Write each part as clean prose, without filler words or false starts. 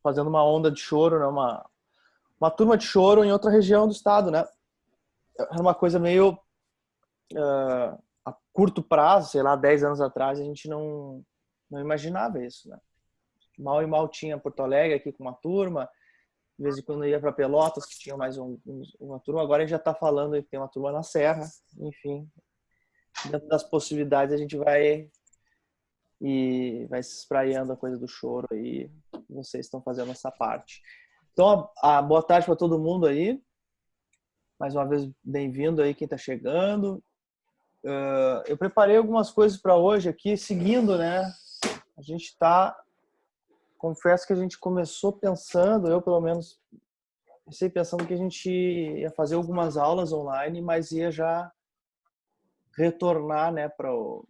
fazendo uma onda de choro, né? Uma turma de choro em outra região do estado, né? Era uma coisa meio a curto prazo, sei lá, 10 anos atrás, a gente não imaginava isso, né? Mal e mal tinha Porto Alegre aqui com uma turma, de vez em quando ia para Pelotas, que tinha mais uma turma, agora a gente já está falando que tem uma turma na Serra, enfim. Dentro das possibilidades a gente vai se espraiando a coisa do choro aí, vocês estão fazendo essa parte. Então, boa tarde para todo mundo aí. Mais uma vez, bem-vindo aí quem está chegando. Eu preparei algumas coisas para hoje aqui, seguindo, né? A gente está... Confesso que a gente começou pensando, eu pelo menos, comecei pensando que a gente ia fazer algumas aulas online, mas ia já retornar, né, para o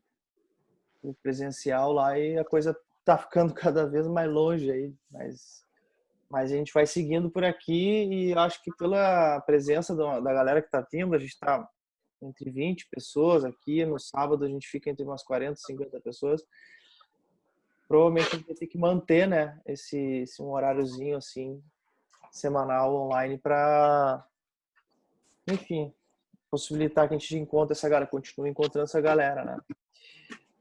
presencial lá, e a coisa tá ficando cada vez mais longe aí, mas a gente vai seguindo por aqui, e acho que pela presença da galera que tá vindo, a gente tá entre 20 pessoas aqui, no sábado a gente fica entre umas 40, 50 pessoas. Provavelmente a gente vai ter que manter, né, esse um horáriozinho assim semanal online para, enfim, possibilitar que a gente encontre essa galera, continue encontrando essa galera, né?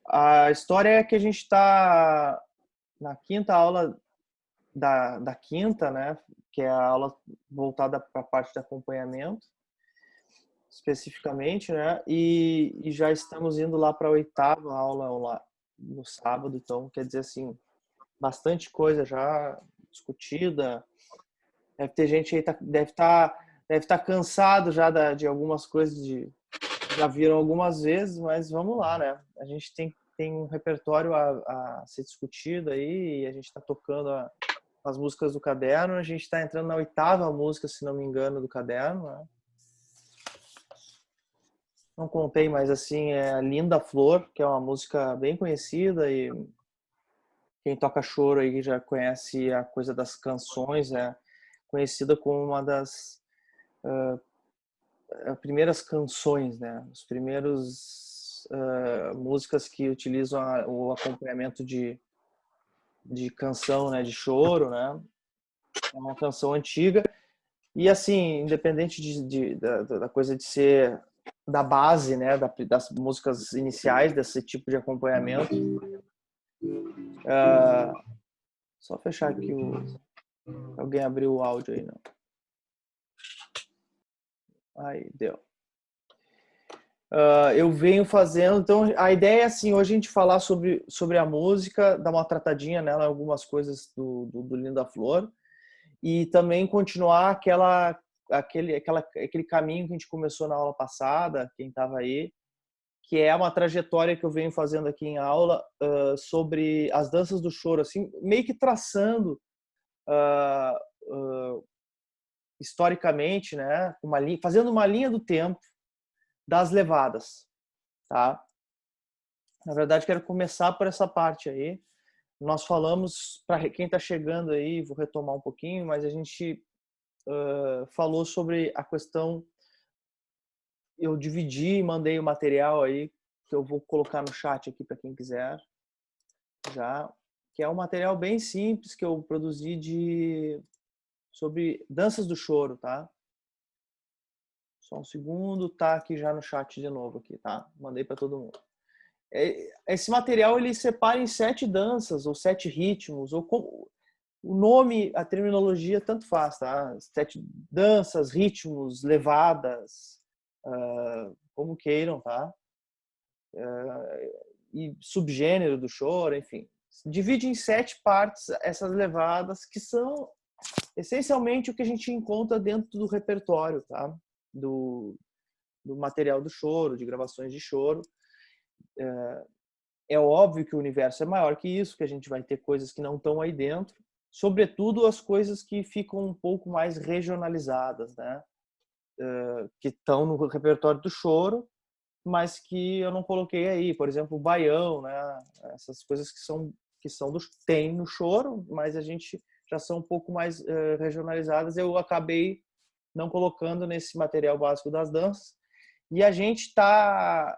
A história é que a gente está na quinta aula da quinta, né? Que é a aula voltada para a parte de acompanhamento, especificamente, né? E já estamos indo lá para a oitava aula lá no sábado, então quer dizer assim, bastante coisa já discutida. Deve ter gente aí deve estar cansado já de algumas coisas já viram algumas vezes, mas vamos lá, né? A gente tem um repertório a ser discutido aí, e a gente está tocando as músicas do caderno, a gente está entrando na oitava música, se não me engano, do caderno, né? Não contei, mas assim, é Linda Flor, que é uma música bem conhecida, e quem toca choro aí já conhece a coisa das canções, é conhecida como uma das primeiras canções, né? Os primeiros músicas que utilizam o acompanhamento de canção, né? De choro, né? É uma canção antiga e assim, independente da coisa de ser da base, né? Das músicas iniciais desse tipo de acompanhamento. Só fechar aqui alguém abriu o áudio aí, não? Aí deu. Eu venho fazendo, então a ideia é assim, hoje a gente falar sobre a música, dar uma tratadinha nela, algumas coisas do Linda Flor, e também continuar aquele caminho que a gente começou na aula passada, quem estava aí, que é uma trajetória que eu venho fazendo aqui em aula sobre as danças do choro, assim, meio que traçando historicamente, né, fazendo uma linha do tempo das levadas, tá? Na verdade, quero começar por essa parte aí. Nós falamos, para quem está chegando aí, vou retomar um pouquinho, mas a gente falou sobre a questão, eu dividi e mandei o material aí, que eu vou colocar no chat aqui para quem quiser, já, que é um material bem simples que eu produzi sobre danças do choro, tá? Só um segundo, tá aqui já no chat de novo aqui, tá? Mandei para todo mundo. Esse material ele separa em 7 danças ou 7 ritmos, ou o nome, a terminologia tanto faz, tá? 7 danças, ritmos, levadas, como queiram, tá? E subgênero do choro, enfim. Divide em 7 partes essas levadas, que são essencialmente o que a gente encontra dentro do repertório, tá? Do material do choro, de gravações de choro. É óbvio que o universo é maior que isso, que a gente vai ter coisas que não estão aí dentro, sobretudo as coisas que ficam um pouco mais regionalizadas, né? Que estão no repertório do choro, mas que eu não coloquei aí. Por exemplo, o baião, né? Essas coisas tem no choro, mas a gente já são um pouco mais regionalizadas. Eu acabei não colocando nesse material básico das danças. E a gente está...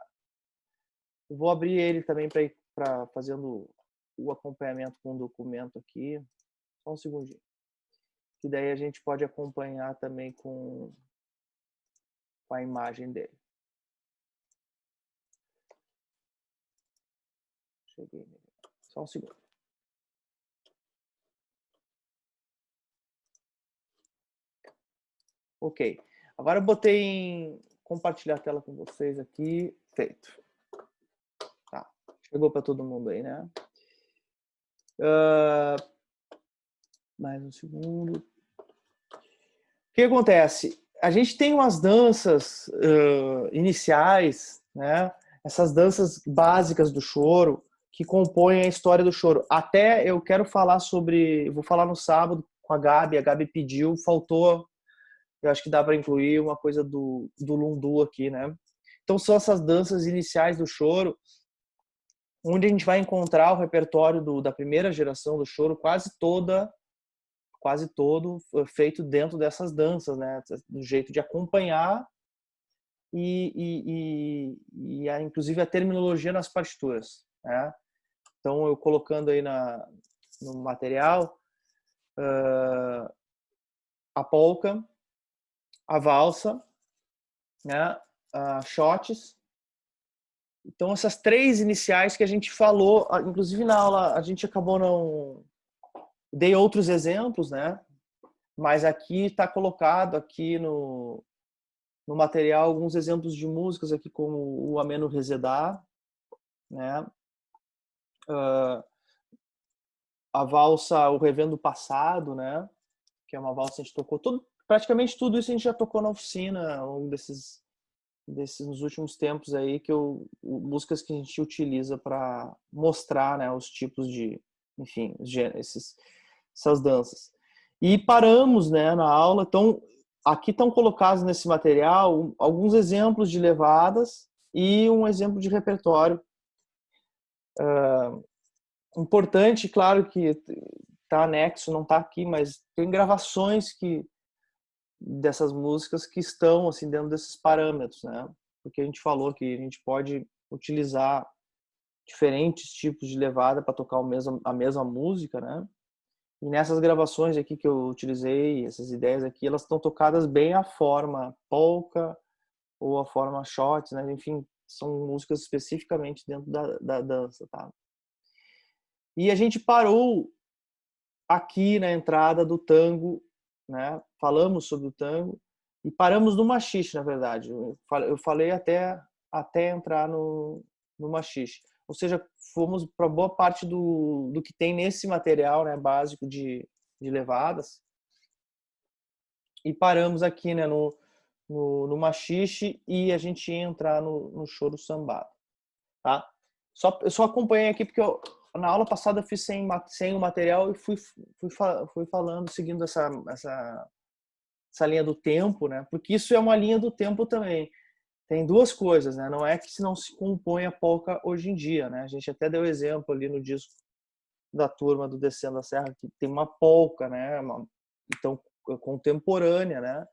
Vou abrir ele também para fazendo o acompanhamento com o documento aqui. Só um segundinho. Que daí a gente pode acompanhar também com a imagem dele. Cheguei nele. Só um segundo. Ok. Agora eu botei em compartilhar a tela com vocês aqui. Feito. Tá. Chegou para todo mundo aí, né? Mais um segundo. O que acontece? A gente tem umas danças iniciais, né? Essas danças básicas do choro que compõem a história do choro. Até eu quero falar sobre, eu vou falar no sábado com a Gabi pediu, faltou, eu acho que dá para incluir uma coisa do lundu aqui, né? Então são essas danças iniciais do choro, onde a gente vai encontrar o repertório da primeira geração do choro, quase todo feito dentro dessas danças, né? Do jeito de acompanhar inclusive a terminologia nas partituras, né? Então eu colocando aí no material a polca, a valsa, né? A shots. Então essas três iniciais que a gente falou, inclusive na aula a gente acabou não dei outros exemplos, né? Mas aqui está colocado aqui no material alguns exemplos de músicas aqui como o Ameno Rezedá, né? A valsa O Revendo Passado, né? Que é uma valsa que a gente tocou praticamente tudo isso a gente já tocou na oficina, um desses nos últimos tempos aí músicas que a gente utiliza para mostrar, né, os tipos de, enfim, essas danças. E paramos, né, na aula. Então aqui estão colocados nesse material alguns exemplos de levadas e um exemplo de repertório. Importante, claro que está anexo, não está aqui, mas tem gravações dessas músicas que estão assim dentro desses parâmetros, né? Porque a gente falou que a gente pode utilizar diferentes tipos de levada para tocar a mesma música, né? E nessas gravações aqui que eu utilizei, essas ideias aqui, elas estão tocadas bem a forma polka ou a forma shots, né? Enfim, são músicas especificamente dentro da dança, tá? E a gente parou aqui na entrada do tango, né? Falamos sobre o tango e paramos no machixe, na verdade. Eu falei até entrar no machixe. Ou seja, fomos para boa parte do que tem nesse material, né, básico de levadas. E paramos aqui, né, no machixe e a gente ia entrar no choro sambado, tá? Eu só acompanhei aqui porque na aula passada eu fiz sem o material e fui falando, seguindo essa linha do tempo, né? Porque isso é uma linha do tempo também. Tem duas coisas, né? Não é que se não se compõe a polca hoje em dia, né? A gente até deu exemplo ali no disco da turma do Descendo a Serra que tem uma polca, né? Então contemporânea, né?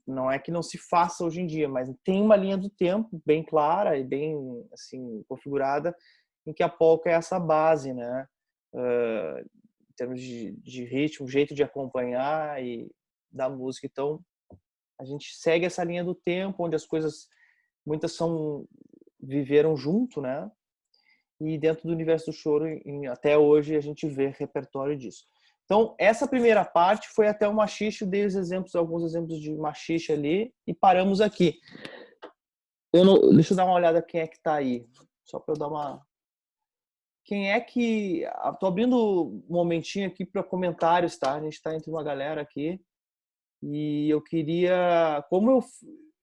Não é que não se faça hoje em dia, mas tem uma linha do tempo bem clara e bem assim configurada em que a polca é essa base, né? Em termos de ritmo, jeito de acompanhar e da música. Então a gente segue essa linha do tempo, onde as coisas muitas viveram junto, né? E dentro do universo do choro, até hoje a gente vê repertório disso. Então, essa primeira parte foi até o machixe, dei alguns exemplos de machixe ali e paramos aqui. Deixa eu dar uma olhada quem é que está aí, só para eu dar uma... Quem é que... Estou abrindo um momentinho aqui para comentários, tá? A gente está entre uma galera aqui e eu queria... Como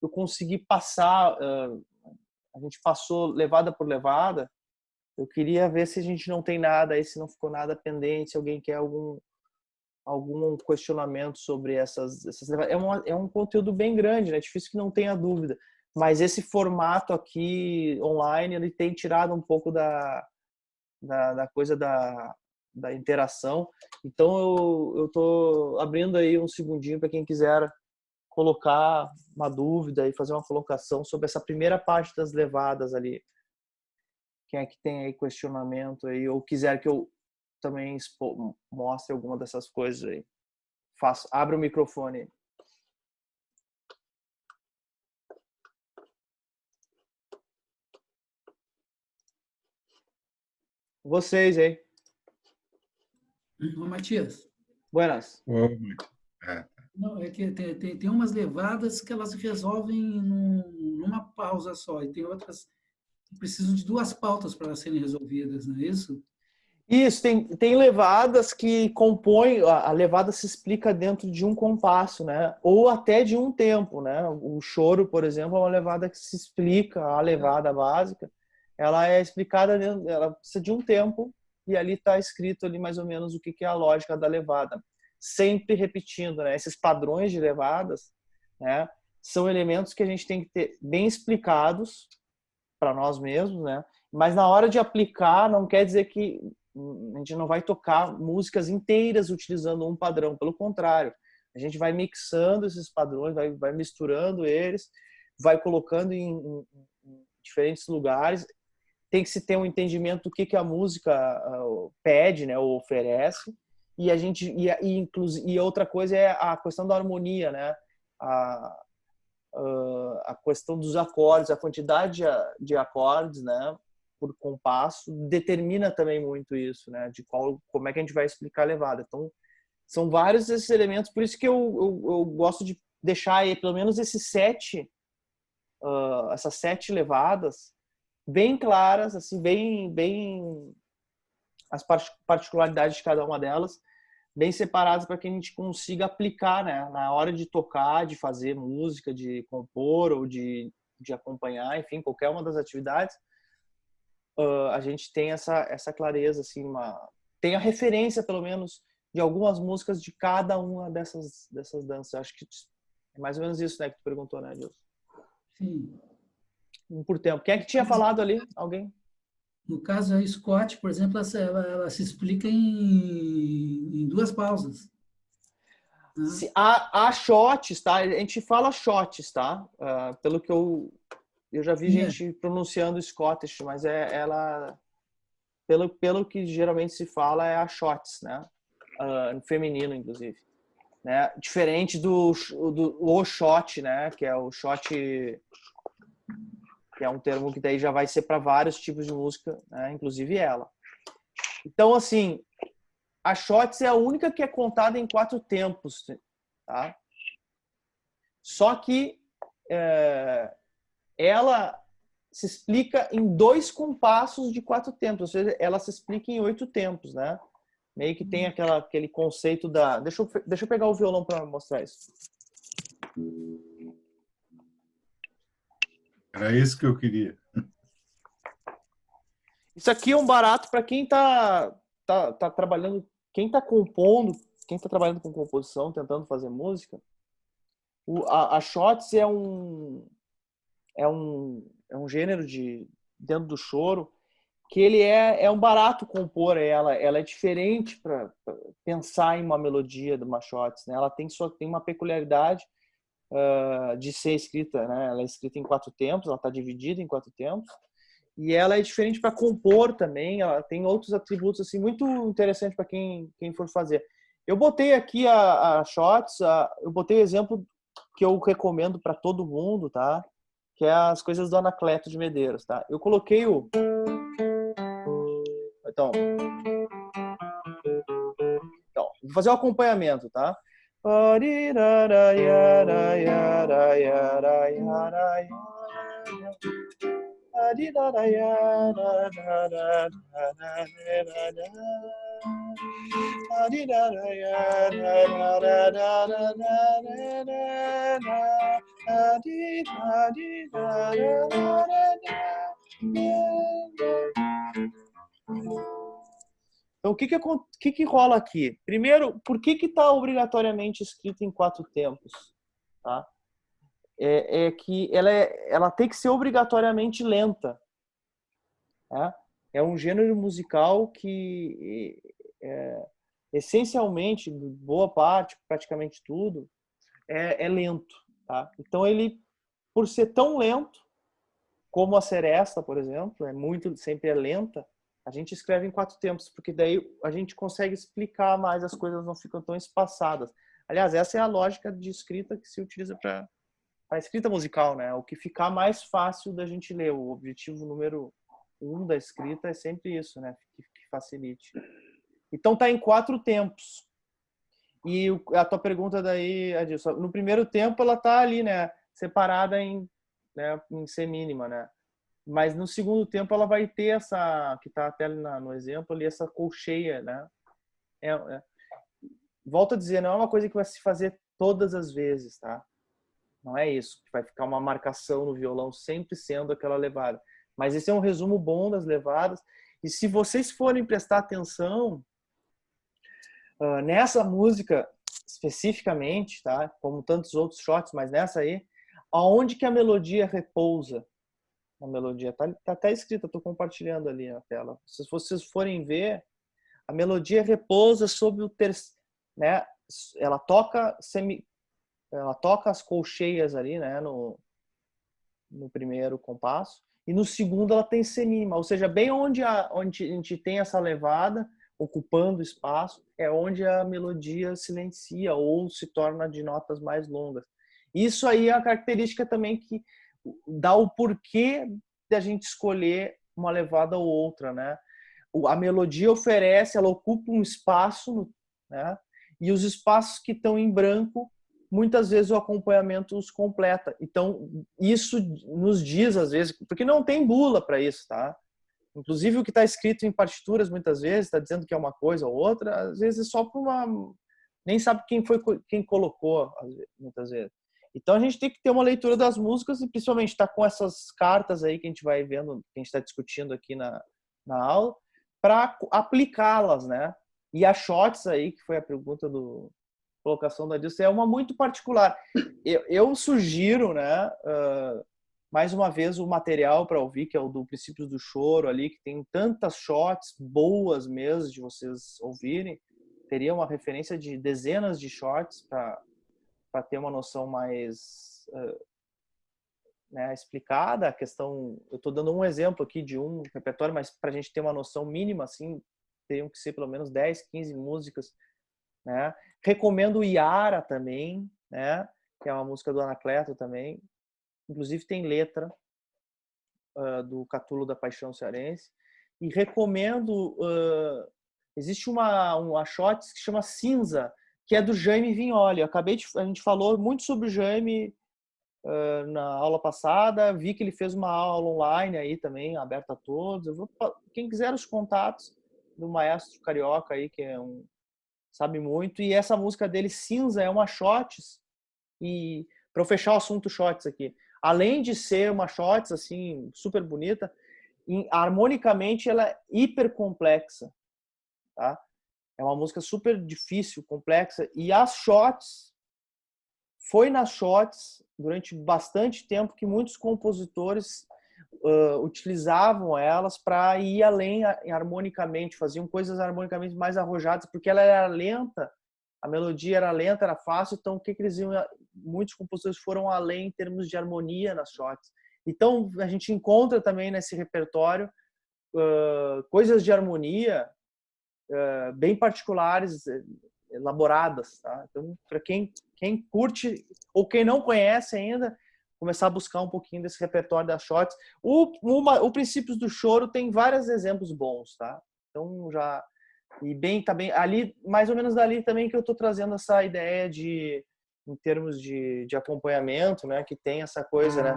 eu consegui passar... a gente passou levada por levada, eu queria ver se a gente não tem nada aí, se não ficou nada pendente, se alguém quer algum questionamento sobre essas é um conteúdo bem grande, né? Difícil que não tenha dúvida, mas esse formato aqui online ele tem tirado um pouco da coisa da interação. Então eu tô abrindo aí um segundinho para quem quiser colocar uma dúvida e fazer uma colocação sobre essa primeira parte das levadas ali. Quem é que tem aí questionamento aí ou quiser que eu também mostre alguma dessas coisas aí. Abre o microfone. Vocês, hein? Ô, Matias. Buenas. Não, é que tem umas levadas que elas resolvem numa pausa só, e tem outras que precisam de duas pautas para elas serem resolvidas, não é isso? Isso, tem levadas que compõem, a levada se explica dentro de um compasso, né? Ou até de um tempo, né? O choro, por exemplo, é uma levada que se explica, a levada básica, ela é explicada dentro, ela precisa de um tempo, e ali está escrito ali mais ou menos o que é a lógica da levada. Sempre repetindo, né? Esses padrões de levadas, né? São elementos que a gente tem que ter bem explicados para nós mesmos, né? Mas na hora de aplicar, não quer dizer que a gente não vai tocar músicas inteiras utilizando um padrão. Pelo contrário, a gente vai mixando esses padrões, vai misturando eles, vai colocando em diferentes lugares. Tem que se ter um entendimento do que a música pede, né, ou oferece. E a gente e outra coisa é a questão da harmonia, né? A questão dos acordes, a quantidade de acordes, né, por compasso, determina também muito isso, né, de como é que a gente vai explicar a levada. Então, são vários esses elementos, por isso que eu gosto de deixar aí, pelo menos essas sete levadas bem claras, assim, bem as particularidades de cada uma delas, bem separadas para que a gente consiga aplicar, né, na hora de tocar, de fazer música, de compor ou de acompanhar, enfim, qualquer uma das atividades, a gente tem essa clareza, assim, tem a referência, pelo menos, de algumas músicas de cada uma dessas danças. Acho que é mais ou menos isso, né, que tu perguntou, né, Gilson? Sim. Um por tempo. Quem é que tinha falado ali? Alguém? No caso, a Scott, por exemplo, ela se explica em duas pausas. Né? Há shots, tá? A gente fala shots, tá? Pelo que eu já vi É, gente pronunciando Scottish, mas ela, pelo que geralmente se fala, é a shots, né? No feminino, inclusive. Né? Diferente do o shot, né? Que é o shot, que é um termo que daí já vai ser para vários tipos de música, né? Inclusive ela. Então, assim, a shots é a única que é contada em 4 tempos, tá? Só que ela se explica em 2 compassos de 4 tempos, ou seja, ela se explica em 8 tempos, né? Meio que tem aquele conceito da... Deixa eu pegar o violão para mostrar isso. Era isso que eu queria. Isso aqui é um barato para quem tá trabalhando, quem tá compondo, quem tá trabalhando com composição, tentando fazer música. A shots é um gênero dentro do choro que ele é um barato compor ela é diferente para pensar em uma melodia do Machotes, né? Ela tem uma peculiaridade de ser escrita, né? Ela é escrita em 4 tempos, ela está dividida em 4 tempos e ela é diferente para compor também. Ela tem outros atributos assim muito interessantes para quem for fazer. Eu botei aqui a Shots, eu botei o exemplo que eu recomendo para todo mundo, tá? Que é as coisas do Anacleto de Medeiros, tá? Eu coloquei então, vou fazer o acompanhamento, tá? Então, o que rola aqui? Primeiro, por que está obrigatoriamente escrito em 4 tempos? Tá? Que ela tem que ser obrigatoriamente lenta. Tá? É um gênero musical que, essencialmente, boa parte, praticamente tudo, é lento. Tá? Então, ele, por ser tão lento, como a seresta, por exemplo, sempre é lenta, A gente escreve em 4 tempos, porque daí a gente consegue explicar mais, as coisas não ficam tão espaçadas. Aliás, essa é a lógica de escrita que se utiliza para a escrita musical, né? O que ficar mais fácil da gente ler. O objetivo número 1 da escrita é sempre isso, né? Que facilite. Então tá em 4 tempos. E a tua pergunta daí, Adilson, no primeiro tempo ela tá ali, né? Separada em, né, em C mínima, né? Mas no segundo tempo ela vai ter essa, que está até no exemplo ali, essa colcheia, né? Volto a dizer, não é uma coisa que vai se fazer todas as vezes, tá? Não é isso, que vai ficar uma marcação no violão sempre sendo aquela levada. Mas esse é um resumo bom das levadas. E se vocês forem prestar atenção nessa música especificamente, tá? Como tantos outros shots, mas nessa aí, aonde que a melodia repousa? A melodia tá até escrita, estou compartilhando ali na tela. Se vocês forem ver, a melodia repousa sobre o terceiro, né? Ela toca as colcheias ali, né? No primeiro compasso, e no segundo ela tem semima, ou seja, bem onde a gente tem essa levada ocupando espaço, é onde a melodia silencia ou se torna de notas mais longas. Isso aí é a característica também que dá o porquê de a gente escolher uma levada ou outra, né? A melodia oferece, ela ocupa um espaço, né? E os espaços que estão em branco, muitas vezes o acompanhamento os completa. Então, isso nos diz, às vezes, porque não tem bula para isso, tá? Inclusive, o que está escrito em partituras, muitas vezes, está dizendo que é uma coisa ou outra, às vezes só por uma... Nem sabe quem colocou, muitas vezes. Então, a gente tem que ter uma leitura das músicas e, principalmente, estar com essas cartas aí que a gente vai vendo, que a gente está discutindo aqui na aula, para aplicá-las, né? E a shots aí, que foi a pergunta do colocação da Dilson, é uma muito particular. Eu sugiro, né, mais uma vez o material para ouvir, que é o do Princípios do Choro ali, que tem tantas shots boas mesmo de vocês ouvirem. Teria uma referência de dezenas de shots para ter uma noção mais né, explicada. A questão, eu estou dando um exemplo aqui de um repertório, mas para a gente ter uma noção mínima, assim, teriam que ser pelo menos 10, 15 músicas, né? Recomendo o Iara também, né? Que é uma música do Anacleto também. Inclusive tem letra do Catulo da Paixão Cearense. E recomendo... existe uma shots que chama Cinza, que é do Jaime Vignoli. A gente falou muito sobre o Jaime na aula passada, vi que ele fez uma aula online aí também, aberta a todos. Quem quiser os contatos do maestro carioca aí, que sabe muito, e essa música dele, Cinza, é uma shots, e para fechar o assunto shots aqui, além de ser uma shots assim, super bonita, harmonicamente ela é hiper complexa, tá? É uma música super difícil, complexa, e as shots, foi nas shots, durante bastante tempo, que muitos compositores utilizavam elas para ir além harmonicamente, faziam coisas harmonicamente mais arrojadas, porque ela era lenta, a melodia era lenta, era fácil, então o que eles iam, muitos compositores foram além em termos de harmonia nas shots. Então a gente encontra também nesse repertório coisas de harmonia bem particulares, elaboradas, tá? Então, para quem curte ou quem não conhece ainda, começar a buscar um pouquinho desse repertório das shots. O Princípios do Choro tem vários exemplos bons, tá? Então já tá bem ali, mais ou menos dali também que eu estou trazendo essa ideia de em termos de acompanhamento, né, que tem essa coisa, né?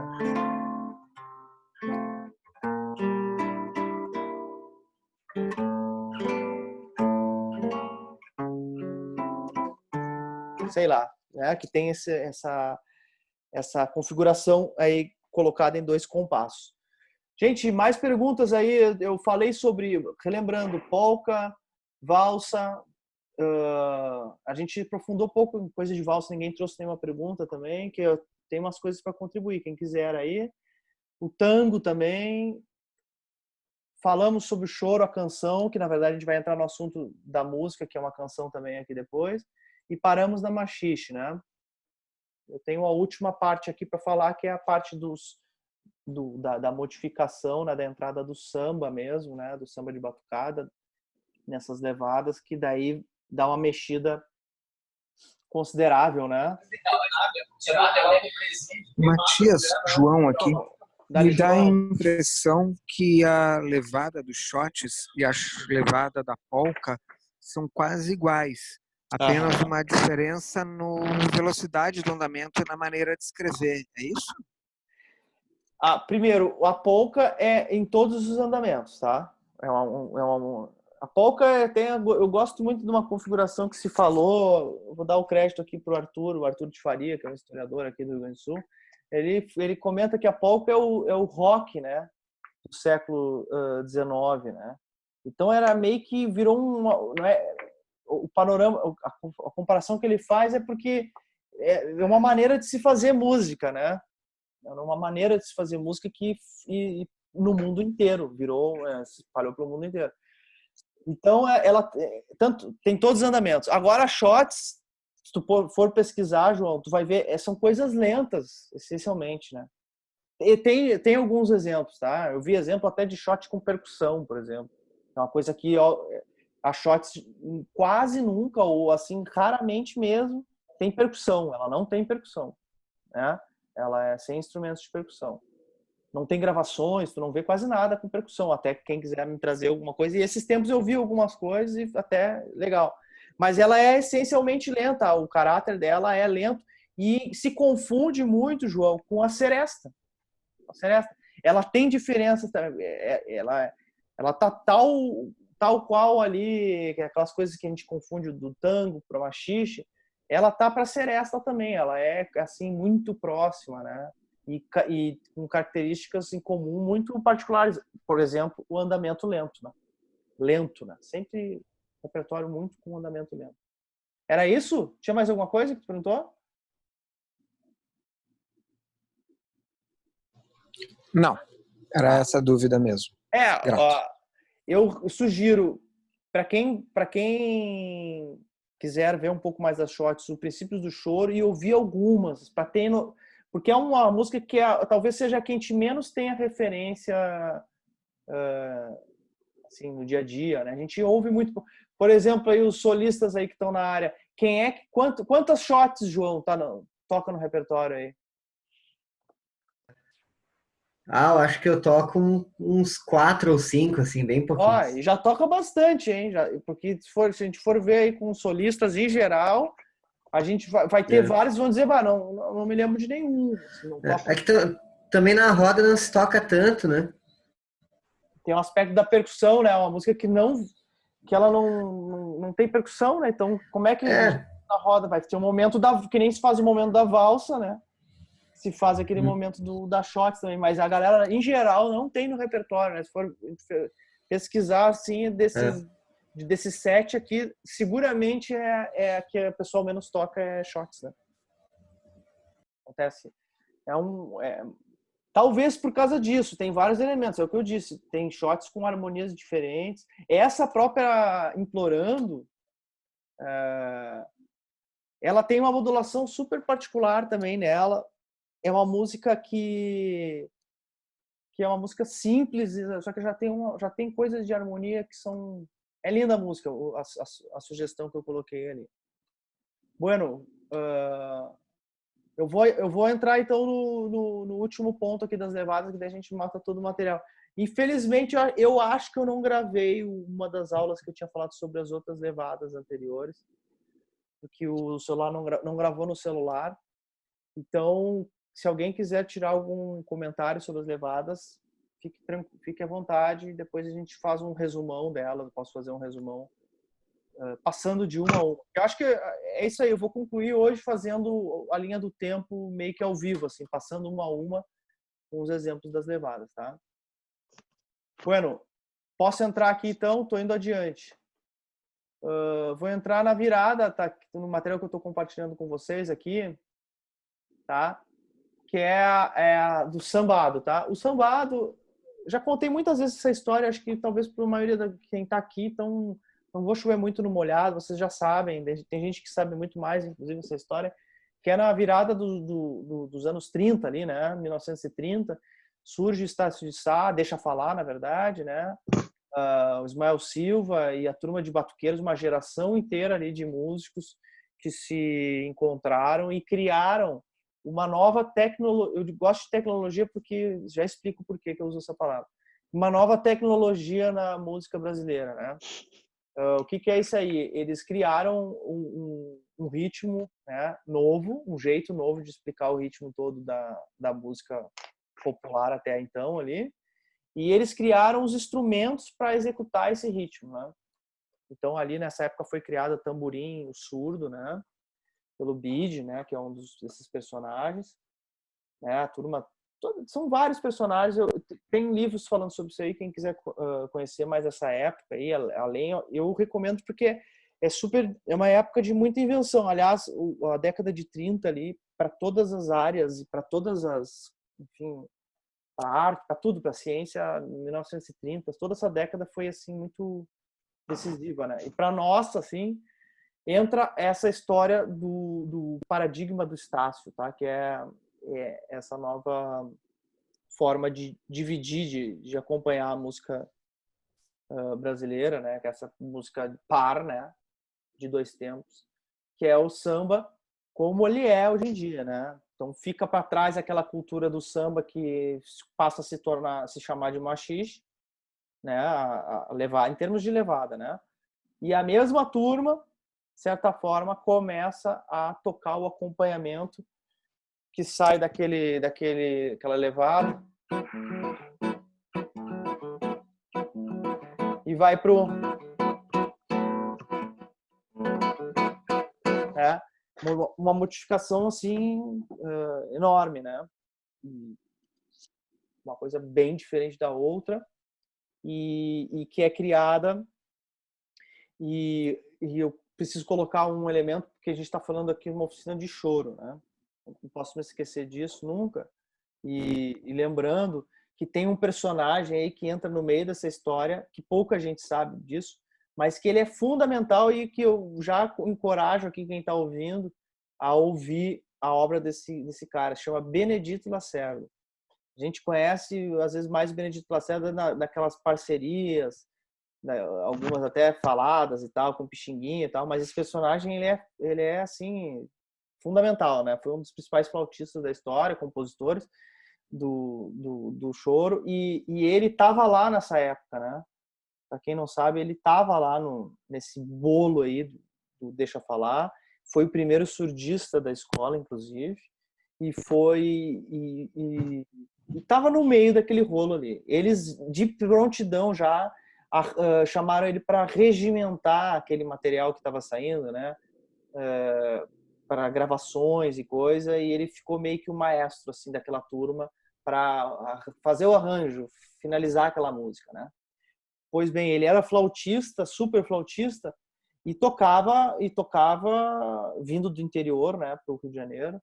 Sei lá, né, que tem essa configuração aí colocada em 2 compassos. Gente, mais perguntas aí. Eu falei sobre, relembrando, polka, valsa. A gente aprofundou pouco em coisa de valsa, ninguém trouxe nenhuma pergunta também, que eu tenho umas coisas para contribuir, quem quiser aí. O tango também. Falamos sobre o choro, a canção, que na verdade a gente vai entrar no assunto da música, que é uma canção também aqui depois. E paramos na machixe, né? Eu tenho a última parte aqui para falar, que é a parte da modificação, né, da entrada do samba mesmo, né, do samba de batucada, nessas levadas, que daí dá uma mexida considerável, né? Matias, João aqui, me dá a João. impressão que a levada dos shots e a levada da polca são quase iguais. Apenas uma diferença na velocidade do andamento e na maneira de escrever. É isso? Primeiro, a polca é em todos os andamentos, tá? A polca eu gosto muito de uma configuração que se falou. Eu vou dar o crédito aqui para o Arthur de Faria, que é um historiador aqui do Rio Grande do Sul. Ele comenta que a polca é o rock, né, do século XIX, né? Então era meio que virou não é, o panorama, a comparação que ele faz é porque é uma maneira de se fazer música, né? Era uma maneira de se fazer música que no mundo inteiro virou, se espalhou pelo mundo inteiro. Então ela tanto tem todos os andamentos. Agora shots, se tu for pesquisar, João, tu vai ver, são coisas lentas, essencialmente, né? E tem alguns exemplos, tá? Eu vi exemplo até de shot com percussão, por exemplo. É uma coisa que a shots quase nunca, ou assim, raramente mesmo, tem percussão. Ela não tem percussão, né? Ela é sem instrumentos de percussão. Não tem gravações, tu não vê quase nada com percussão, até quem quiser me trazer alguma coisa. E esses tempos eu vi algumas coisas e até legal. Mas ela é essencialmente lenta, o caráter dela é lento e se confunde muito, João, com a seresta. Ela tem diferenças, ela tá tal qual ali, aquelas coisas que a gente confunde do tango para machixe, ela tá para seresta também, ela é assim muito próxima, né? E com características em comum muito particulares, por exemplo, o andamento lento, né? Lento, né? Sempre repertório muito com andamento lento. Era isso? Tinha mais alguma coisa que tu perguntou? Não, era essa a dúvida mesmo. Eu sugiro para quem quiser ver um pouco mais das shots, o Princípios do Choro, e ouvir algumas, para ter porque é uma música que talvez seja a que a gente menos tenha referência assim no dia a dia, né? A gente ouve muito, por exemplo, aí os solistas aí que estão na área, quantas shots, João, toca no repertório aí? Eu acho que eu toco uns 4 ou 5, assim, bem pouquinhos. E já toca bastante, hein? Porque se a gente for ver aí com solistas em geral, a gente vai ter vários que vão dizer, não me lembro de nenhum. Assim, não toca. É que também na roda não se toca tanto, né? Tem um aspecto da percussão, né? Uma música que ela não tem percussão, né? Então, como é que na roda vai ter um momento que nem se faz o momento da valsa, né? Se faz aquele momento da shots também, mas a galera em geral não tem no repertório, né? Se for pesquisar assim desse set aqui, seguramente é a que o pessoal menos toca é shots, né? Acontece. Talvez por causa disso, tem vários elementos, é o que eu disse, tem shots com harmonias diferentes. Essa própria Implorando, ela tem uma modulação super particular também nela. É uma música que é uma música simples, só que já tem coisas de harmonia que são... É linda a música, a sugestão que eu coloquei ali. Bueno, eu vou entrar então no último ponto aqui das levadas, que daí a gente mata todo o material. Infelizmente, eu acho que eu não gravei uma das aulas que eu tinha falado sobre as outras levadas anteriores, porque o celular não gravou no celular. Então, se alguém quiser tirar algum comentário sobre as levadas, fique à vontade. Depois a gente faz um resumão dela. Eu posso fazer um resumão passando de uma a uma. Eu acho que é isso aí. Eu vou concluir hoje fazendo a linha do tempo meio que ao vivo, assim, passando uma a uma com os exemplos das levadas, tá? Bueno, posso entrar aqui então? Estou indo adiante. Vou entrar na virada, tá? No material que eu estou compartilhando com vocês aqui, tá? Que é a do sambado, tá? O sambado, já contei muitas vezes essa história, acho que talvez para a maioria de quem está aqui, então não vou chover muito no molhado, vocês já sabem, tem gente que sabe muito mais, inclusive, essa história, que é na virada dos anos 30 ali, né? 1930, surge o Estácio de Sá, Deixa Falar, na verdade, né? O Ismael Silva e a turma de batuqueiros, uma geração inteira ali de músicos que se encontraram e criaram uma nova tecnologia. Eu gosto de tecnologia porque já explico por que eu uso essa palavra. Uma nova tecnologia na música brasileira, né? O que é isso aí? Eles criaram um ritmo, né, novo, um jeito novo de explicar o ritmo todo da música popular até então ali. E eles criaram os instrumentos para executar esse ritmo, né? Então ali nessa época foi criado o tamborim, o surdo, né? Pelo Bide, né? Que é um desses personagens, né? A turma são vários personagens. Tem livros falando sobre isso aí. Quem quiser conhecer mais essa época aí, além, eu recomendo porque é uma época de muita invenção. Aliás, a década de 30 ali para todas as áreas e para todas as, enfim, para arte, para tudo, para a ciência, 1930, toda essa década foi assim muito decisiva, né? E para nós, assim, entra essa história do paradigma do Estácio, tá? Que é essa nova forma de dividir, de acompanhar a música brasileira, né? Que é essa música par, né? De dois tempos, que é o samba como ele é hoje em dia, né? Então fica para trás aquela cultura do samba que passa a se chamar de machixe, né? A levar em termos de levada, né? E a mesma turma, de certa forma, começa a tocar o acompanhamento que sai daquela levada e vai pro, né? Uma modificação assim enorme, né? Uma coisa bem diferente da outra e que é criada e eu preciso colocar um elemento porque a gente está falando aqui de uma oficina de choro, né? Não posso me esquecer disso nunca e lembrando que tem um personagem aí que entra no meio dessa história que pouca gente sabe disso, mas que ele é fundamental e que eu já encorajo aqui quem está ouvindo a ouvir a obra desse cara, chama Benedito Lacerda. A gente conhece, às vezes, mais Benedito Lacerda naquelas parcerias, né, algumas até faladas e tal, com Pixinguinha e tal, mas esse personagem, ele é assim, fundamental, né? Foi um dos principais flautistas da história, compositores do choro, e ele estava lá nessa época, né? Para quem não sabe, ele estava lá nesse bolo aí do Deixa Falar, foi o primeiro surdista da escola, inclusive, e estava no meio daquele rolo ali. Eles, de prontidão já, chamaram ele para regimentar aquele material que estava saindo, né? Para gravações e coisa, e ele ficou meio que o maestro assim daquela turma para fazer o arranjo, finalizar aquela música, né? Pois bem, ele era flautista, super flautista, e tocava vindo do interior, né, para o Rio de Janeiro.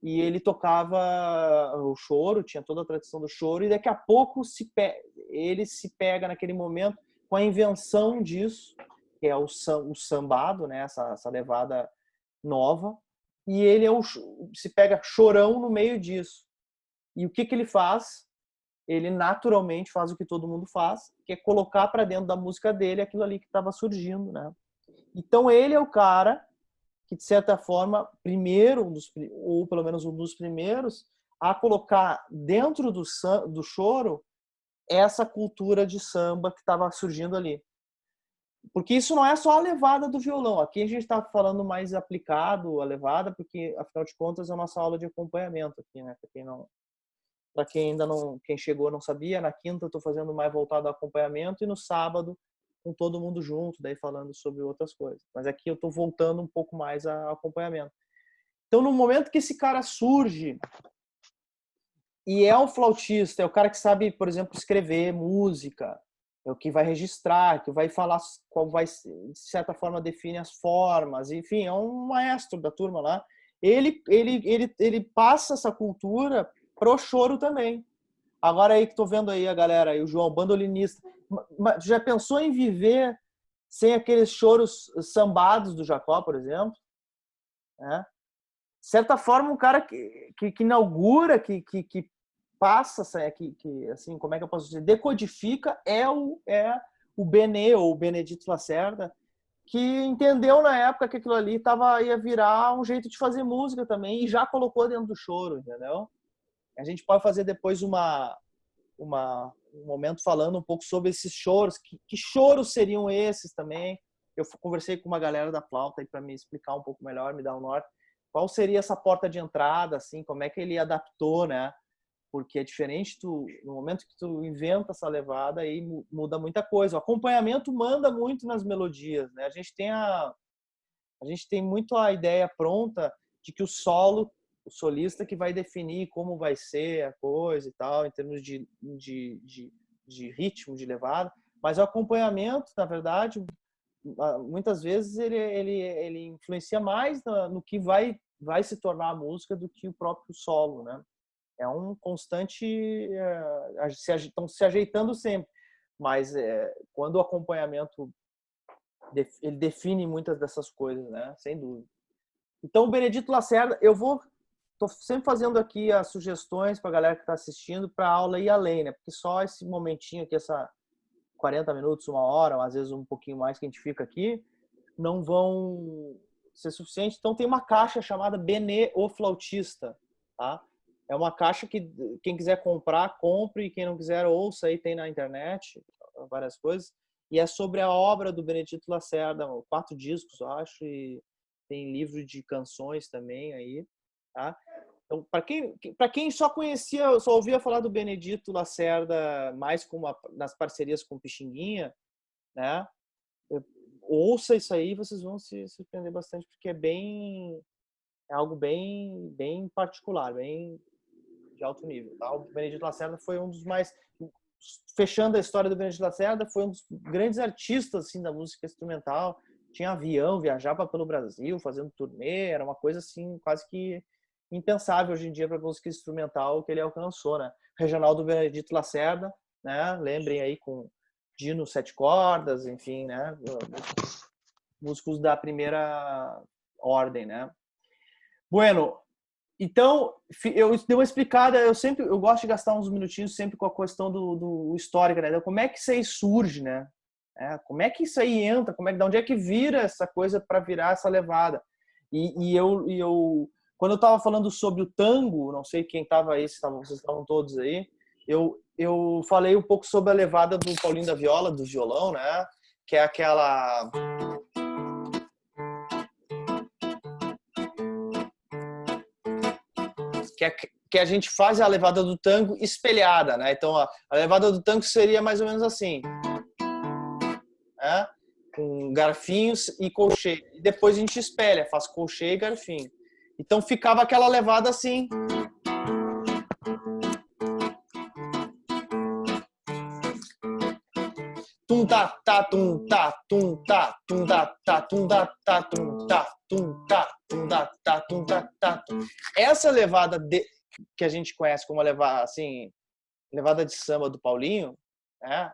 E ele tocava o choro, tinha toda a tradição do choro, e daqui a pouco ele se pega naquele momento com a invenção disso, que é o sambado, né, essa levada nova, e ele se pega chorão no meio disso. E o que ele faz? Ele naturalmente faz o que todo mundo faz, que é colocar para dentro da música dele aquilo ali que estava surgindo, né? Então ele é o cara que, de certa forma, ou pelo menos um dos primeiros, a colocar dentro do choro essa cultura de samba que estava surgindo ali. Porque isso não é só a levada do violão. Aqui a gente está falando mais aplicado a levada, porque, afinal de contas, é a nossa aula de acompanhamento aqui, né? Para quem ainda não, quem chegou não sabia, na quinta eu estou fazendo mais voltado ao acompanhamento e no sábado com todo mundo junto, daí falando sobre outras coisas. Mas aqui eu estou voltando um pouco mais ao acompanhamento. Então, no momento que esse cara surge e é um flautista, é o cara que sabe, por exemplo, escrever música, é o que vai registrar, que vai falar qual vai, de certa forma, define as formas, enfim, é um maestro da turma lá. Ele passa essa cultura pro choro também. Agora aí que tô vendo aí a galera, aí o João, bandolinista, já pensou em viver sem aqueles choros sambados do Jacó, por exemplo? De certa forma, um cara que inaugura, que passa, assim, como é que eu posso dizer, decodifica é o Benê, ou o Benedito Lacerda, que entendeu na época que aquilo ali ia virar um jeito de fazer música também e já colocou dentro do choro, entendeu? A gente pode fazer depois um momento falando um pouco sobre esses choros, que choros seriam esses também. Eu conversei com uma galera da flauta aí para me explicar um pouco melhor, me dar um norte. Qual seria essa porta de entrada, assim, como é que ele adaptou, né? Porque é diferente, no momento que tu inventa essa levada, aí muda muita coisa. O acompanhamento manda muito nas melodias, né? A gente tem muito a ideia pronta de que o solista que vai definir como vai ser a coisa e tal, em termos de ritmo, de levada. Mas o acompanhamento, na verdade, muitas vezes ele influencia mais no que vai se tornar a música do que o próprio solo, né? É um constante, estão se ajeitando sempre, mas quando o acompanhamento ele define muitas dessas coisas, né? Sem dúvida. Então, o Benedito Lacerda, tô sempre fazendo aqui as sugestões para a galera que está assistindo para a aula ir além, né? Porque só esse momentinho aqui, essa 40 minutos, 1 hora, às vezes um pouquinho mais que a gente fica aqui, não vão ser suficiente. Então, tem uma caixa chamada Benê o Flautista, tá? É uma caixa que quem quiser comprar, compre, e quem não quiser, ouça, aí tem na internet várias coisas. E é sobre a obra do Benedito Lacerda, 4 discos, eu acho, e tem livro de canções também aí, tá? Então, para quem só ouvia falar do Benedito Lacerda mais nas parcerias com o Pixinguinha, né? Ouça isso aí, vocês vão se surpreender bastante, porque é algo bem particular, bem de alto nível, tá? O Benedito Lacerda foi um dos mais, fechando a história do Benedito Lacerda, foi um dos grandes artistas assim da música instrumental. Tinha avião, viajava pelo Brasil fazendo turnê, era uma coisa assim quase que impensável hoje em dia para a música instrumental que ele alcançou, né? Regional do Benedito Lacerda, né? Lembrem aí com Dino 7 cordas, enfim, né? Músicos da primeira ordem, né? Bueno, então eu dei uma explicada. Eu gosto de gastar uns minutinhos sempre com a questão do histórico, né? Como é que isso aí surge, né? Como é que isso aí entra? De onde é que vira essa coisa para virar essa levada? E eu quando eu estava falando sobre o tango, não sei quem estava aí, vocês estavam todos aí, eu falei um pouco sobre a levada do Paulinho da Viola, do violão, né? Que é aquela... Que a gente faz a levada do tango espelhada, né? Então, a levada do tango seria mais ou menos assim, né? Com garfinhos e colcheia. E depois a gente espelha, faz colcheia e garfinho. Então, ficava aquela levada assim. Tum tá tá tum tá tum tá tum tá tá tum tá tá tum tá tum tá tum tá tá tum tá tá. Essa levada que a gente conhece como levada de samba do Paulinho, né?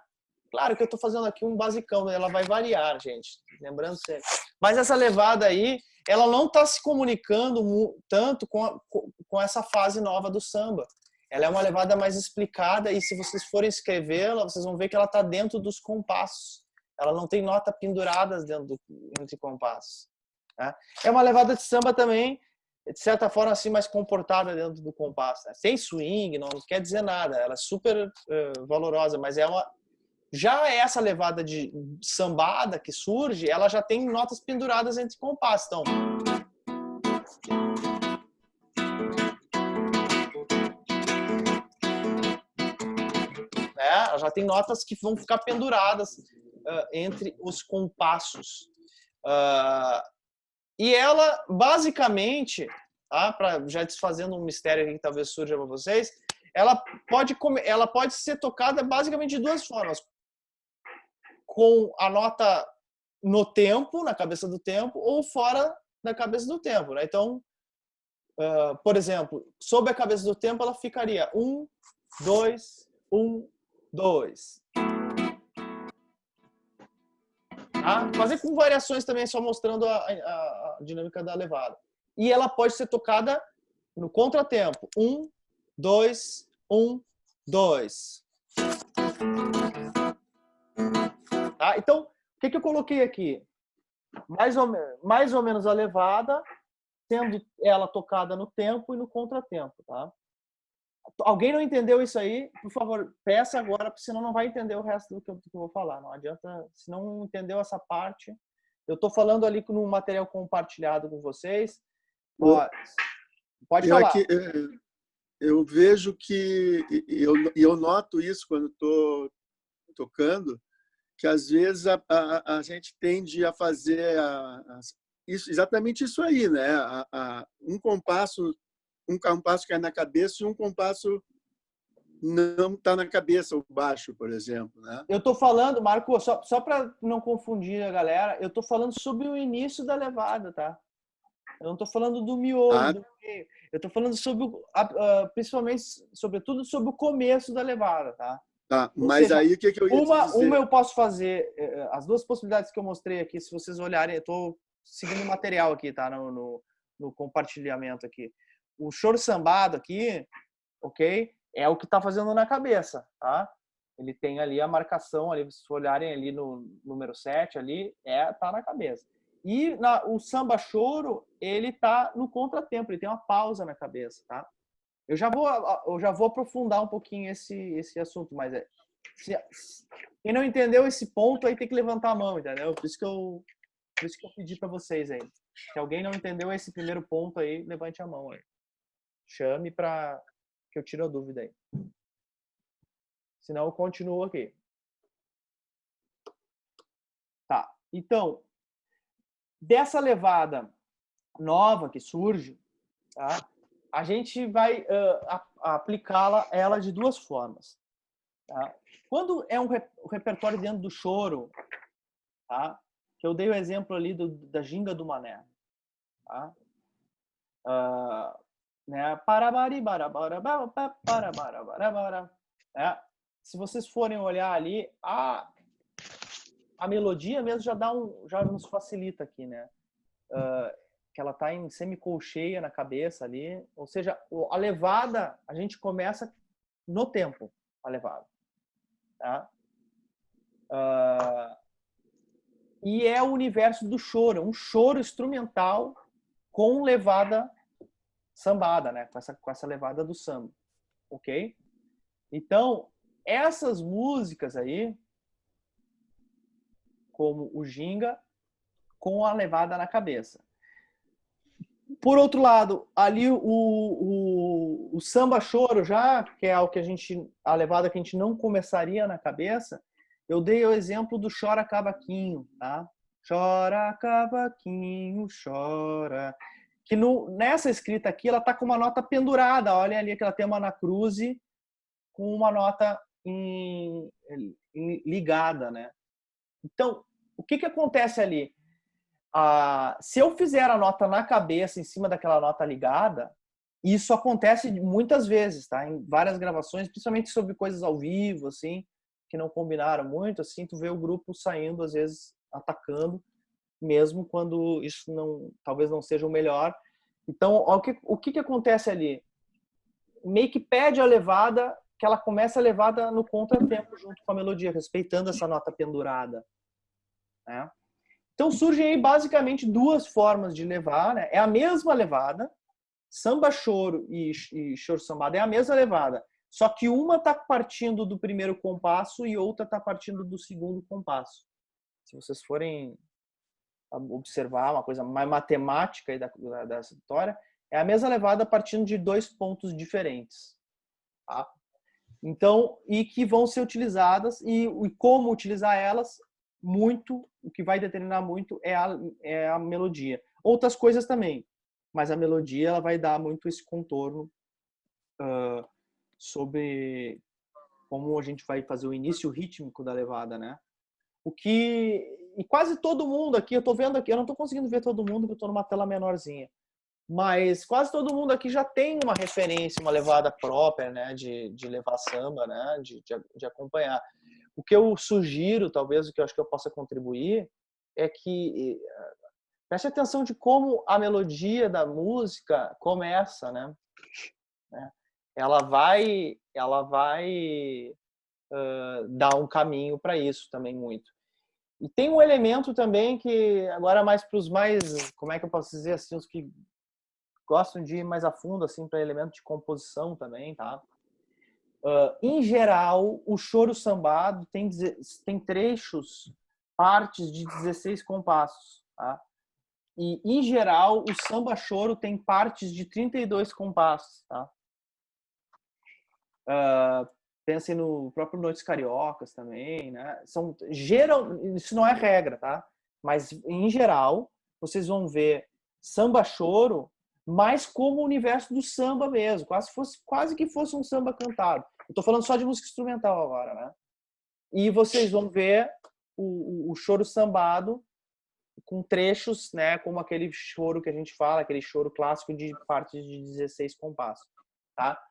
Claro que eu tô fazendo aqui um basicão, ela vai variar, gente, lembrando sempre. Mas essa levada aí, ela não está se comunicando tanto com essa fase nova do samba. Ela é uma levada mais explicada, e se vocês forem escrevê-la, vocês vão ver que ela está dentro dos compassos. Ela não tem nota penduradas entre compassos, né? É uma levada de samba também, de certa forma, assim, mais comportada dentro do compasso, né? Sem swing, não quer dizer nada. Ela é super valorosa, mas já essa levada de sambada que surge, ela já tem notas penduradas entre compassos. Então, ela já tem notas que vão ficar penduradas entre os compassos. E ela, basicamente, tá? Já desfazendo um mistério aqui que talvez surja para vocês, ela pode ser tocada basicamente de 2 formas. Com a nota no tempo, na cabeça do tempo, ou fora da cabeça do tempo, né? Então, por exemplo, sob a cabeça do tempo, ela ficaria 1, 2, 1, 2. Tá? Fazer com variações também, só mostrando a dinâmica da levada. E ela pode ser tocada no contratempo. 1, 2, 1, 2. Tá? Então, o que eu coloquei aqui? Mais ou menos a levada, sendo ela tocada no tempo e no contratempo, tá? Alguém não entendeu isso aí? Por favor, peça agora, porque senão não vai entender o resto do que eu vou falar. Não adianta, se não entendeu essa parte. Eu estou falando ali no material compartilhado com vocês. Pode falar. Aqui, eu vejo que, eu noto isso quando estou tocando, que às vezes a gente tende a fazer exatamente isso aí, né? Um compasso cai na cabeça e um compasso não está na cabeça, o baixo, por exemplo, né? Eu estou falando, Marco, só para não confundir a galera, eu estou falando sobre o início da levada, tá? Eu não estou falando do miolo, do meio. Eu estou falando sobre, principalmente, sobretudo, sobre o começo da levada, tá? Tá, mas seja, aí o que eu ia dizer? Uma eu posso fazer, as duas possibilidades que eu mostrei aqui, se vocês olharem, eu estou seguindo o material aqui, tá? No compartilhamento aqui. O choro sambado aqui, ok? É o que está fazendo na cabeça, tá? Ele tem ali a marcação, ali, se olharem ali no número 7, ali, tá na cabeça. E o samba choro, ele tá no contratempo, ele tem uma pausa na cabeça, tá? Eu já vou aprofundar um pouquinho esse assunto, mas quem não entendeu esse ponto aí tem que levantar a mão, entendeu? Por isso que eu pedi para vocês aí. Se alguém não entendeu esse primeiro ponto aí, levante a mão aí. Chame para que eu tire a dúvida aí. Senão eu continuo aqui. Tá. Então, dessa levada nova que surge, tá? A gente vai aplicá-la ela de duas formas. Tá? Quando é um repertório dentro do choro, tá? Que eu dei o exemplo ali da ginga do Mané. Tá? Né? Se vocês forem olhar ali, a melodia mesmo já nos facilita aqui, né? Que ela está em semicolcheia na cabeça ali, ou seja, a levada a gente começa no tempo, a levada, tá? E é o universo do choro, um choro instrumental com levada sambada, né? Com essa levada do samba, ok? Então, essas músicas aí, como o ginga, com a levada na cabeça. Por outro lado, ali o samba choro já, que é a levada que a gente não começaria na cabeça, eu dei o exemplo do chora cavaquinho, tá? Chora cavaquinho, chora. Que nessa escrita aqui, ela tá com uma nota pendurada, olha ali que ela tem uma anacruse com uma nota ligada, né? Então, o que acontece ali? Se eu fizer a nota na cabeça, em cima daquela nota ligada, isso acontece muitas vezes, tá? Em várias gravações, principalmente sobre coisas ao vivo, assim, que não combinaram muito, assim, tu vê o grupo saindo, às vezes, atacando, mesmo quando isso talvez não seja o melhor. Então, o que acontece ali? Meio que pede a levada, que ela começa a levada no contratempo junto com a melodia, respeitando essa nota pendurada, né? Então surgem aí basicamente duas formas de levar, né? É a mesma levada, samba choro e choro sambado é a mesma levada, só que uma está partindo do primeiro compasso e outra está partindo do segundo compasso. Se vocês forem observar uma coisa mais matemática aí dessa história, é a mesma levada partindo de dois pontos diferentes, tá? Então, e que vão ser utilizadas e como utilizar elas, o que vai determinar muito é a melodia. Outras coisas também, mas a melodia ela vai dar muito esse contorno sobre como a gente vai fazer o início rítmico da levada, né? E quase todo mundo aqui, eu tô vendo aqui, eu não tô conseguindo ver todo mundo porque eu tô numa tela menorzinha, mas quase todo mundo aqui já tem uma referência, uma levada própria, né, de levar samba, né, de acompanhar. O que eu sugiro, talvez, o que eu acho que eu possa contribuir, é que preste atenção de como a melodia da música começa, né? ela vai dar um caminho para isso também muito. E tem um elemento também que agora mais para os mais, como é que eu posso dizer assim, os que gostam de ir mais a fundo assim para elemento de composição também, tá? Em geral, o choro sambado tem trechos, partes de 16 compassos, tá? E, em geral, o samba choro tem partes de 32 compassos, tá? Pensem no próprio Noites Cariocas também, né? Isso não é regra, tá? Mas, em geral, vocês vão ver samba choro mais como o universo do samba mesmo, quase que fosse um samba cantado. Eu tô falando só de música instrumental agora, né? E vocês vão ver o choro sambado com trechos, né, como aquele choro que a gente fala, aquele choro clássico de partes de 16 compassos, tá?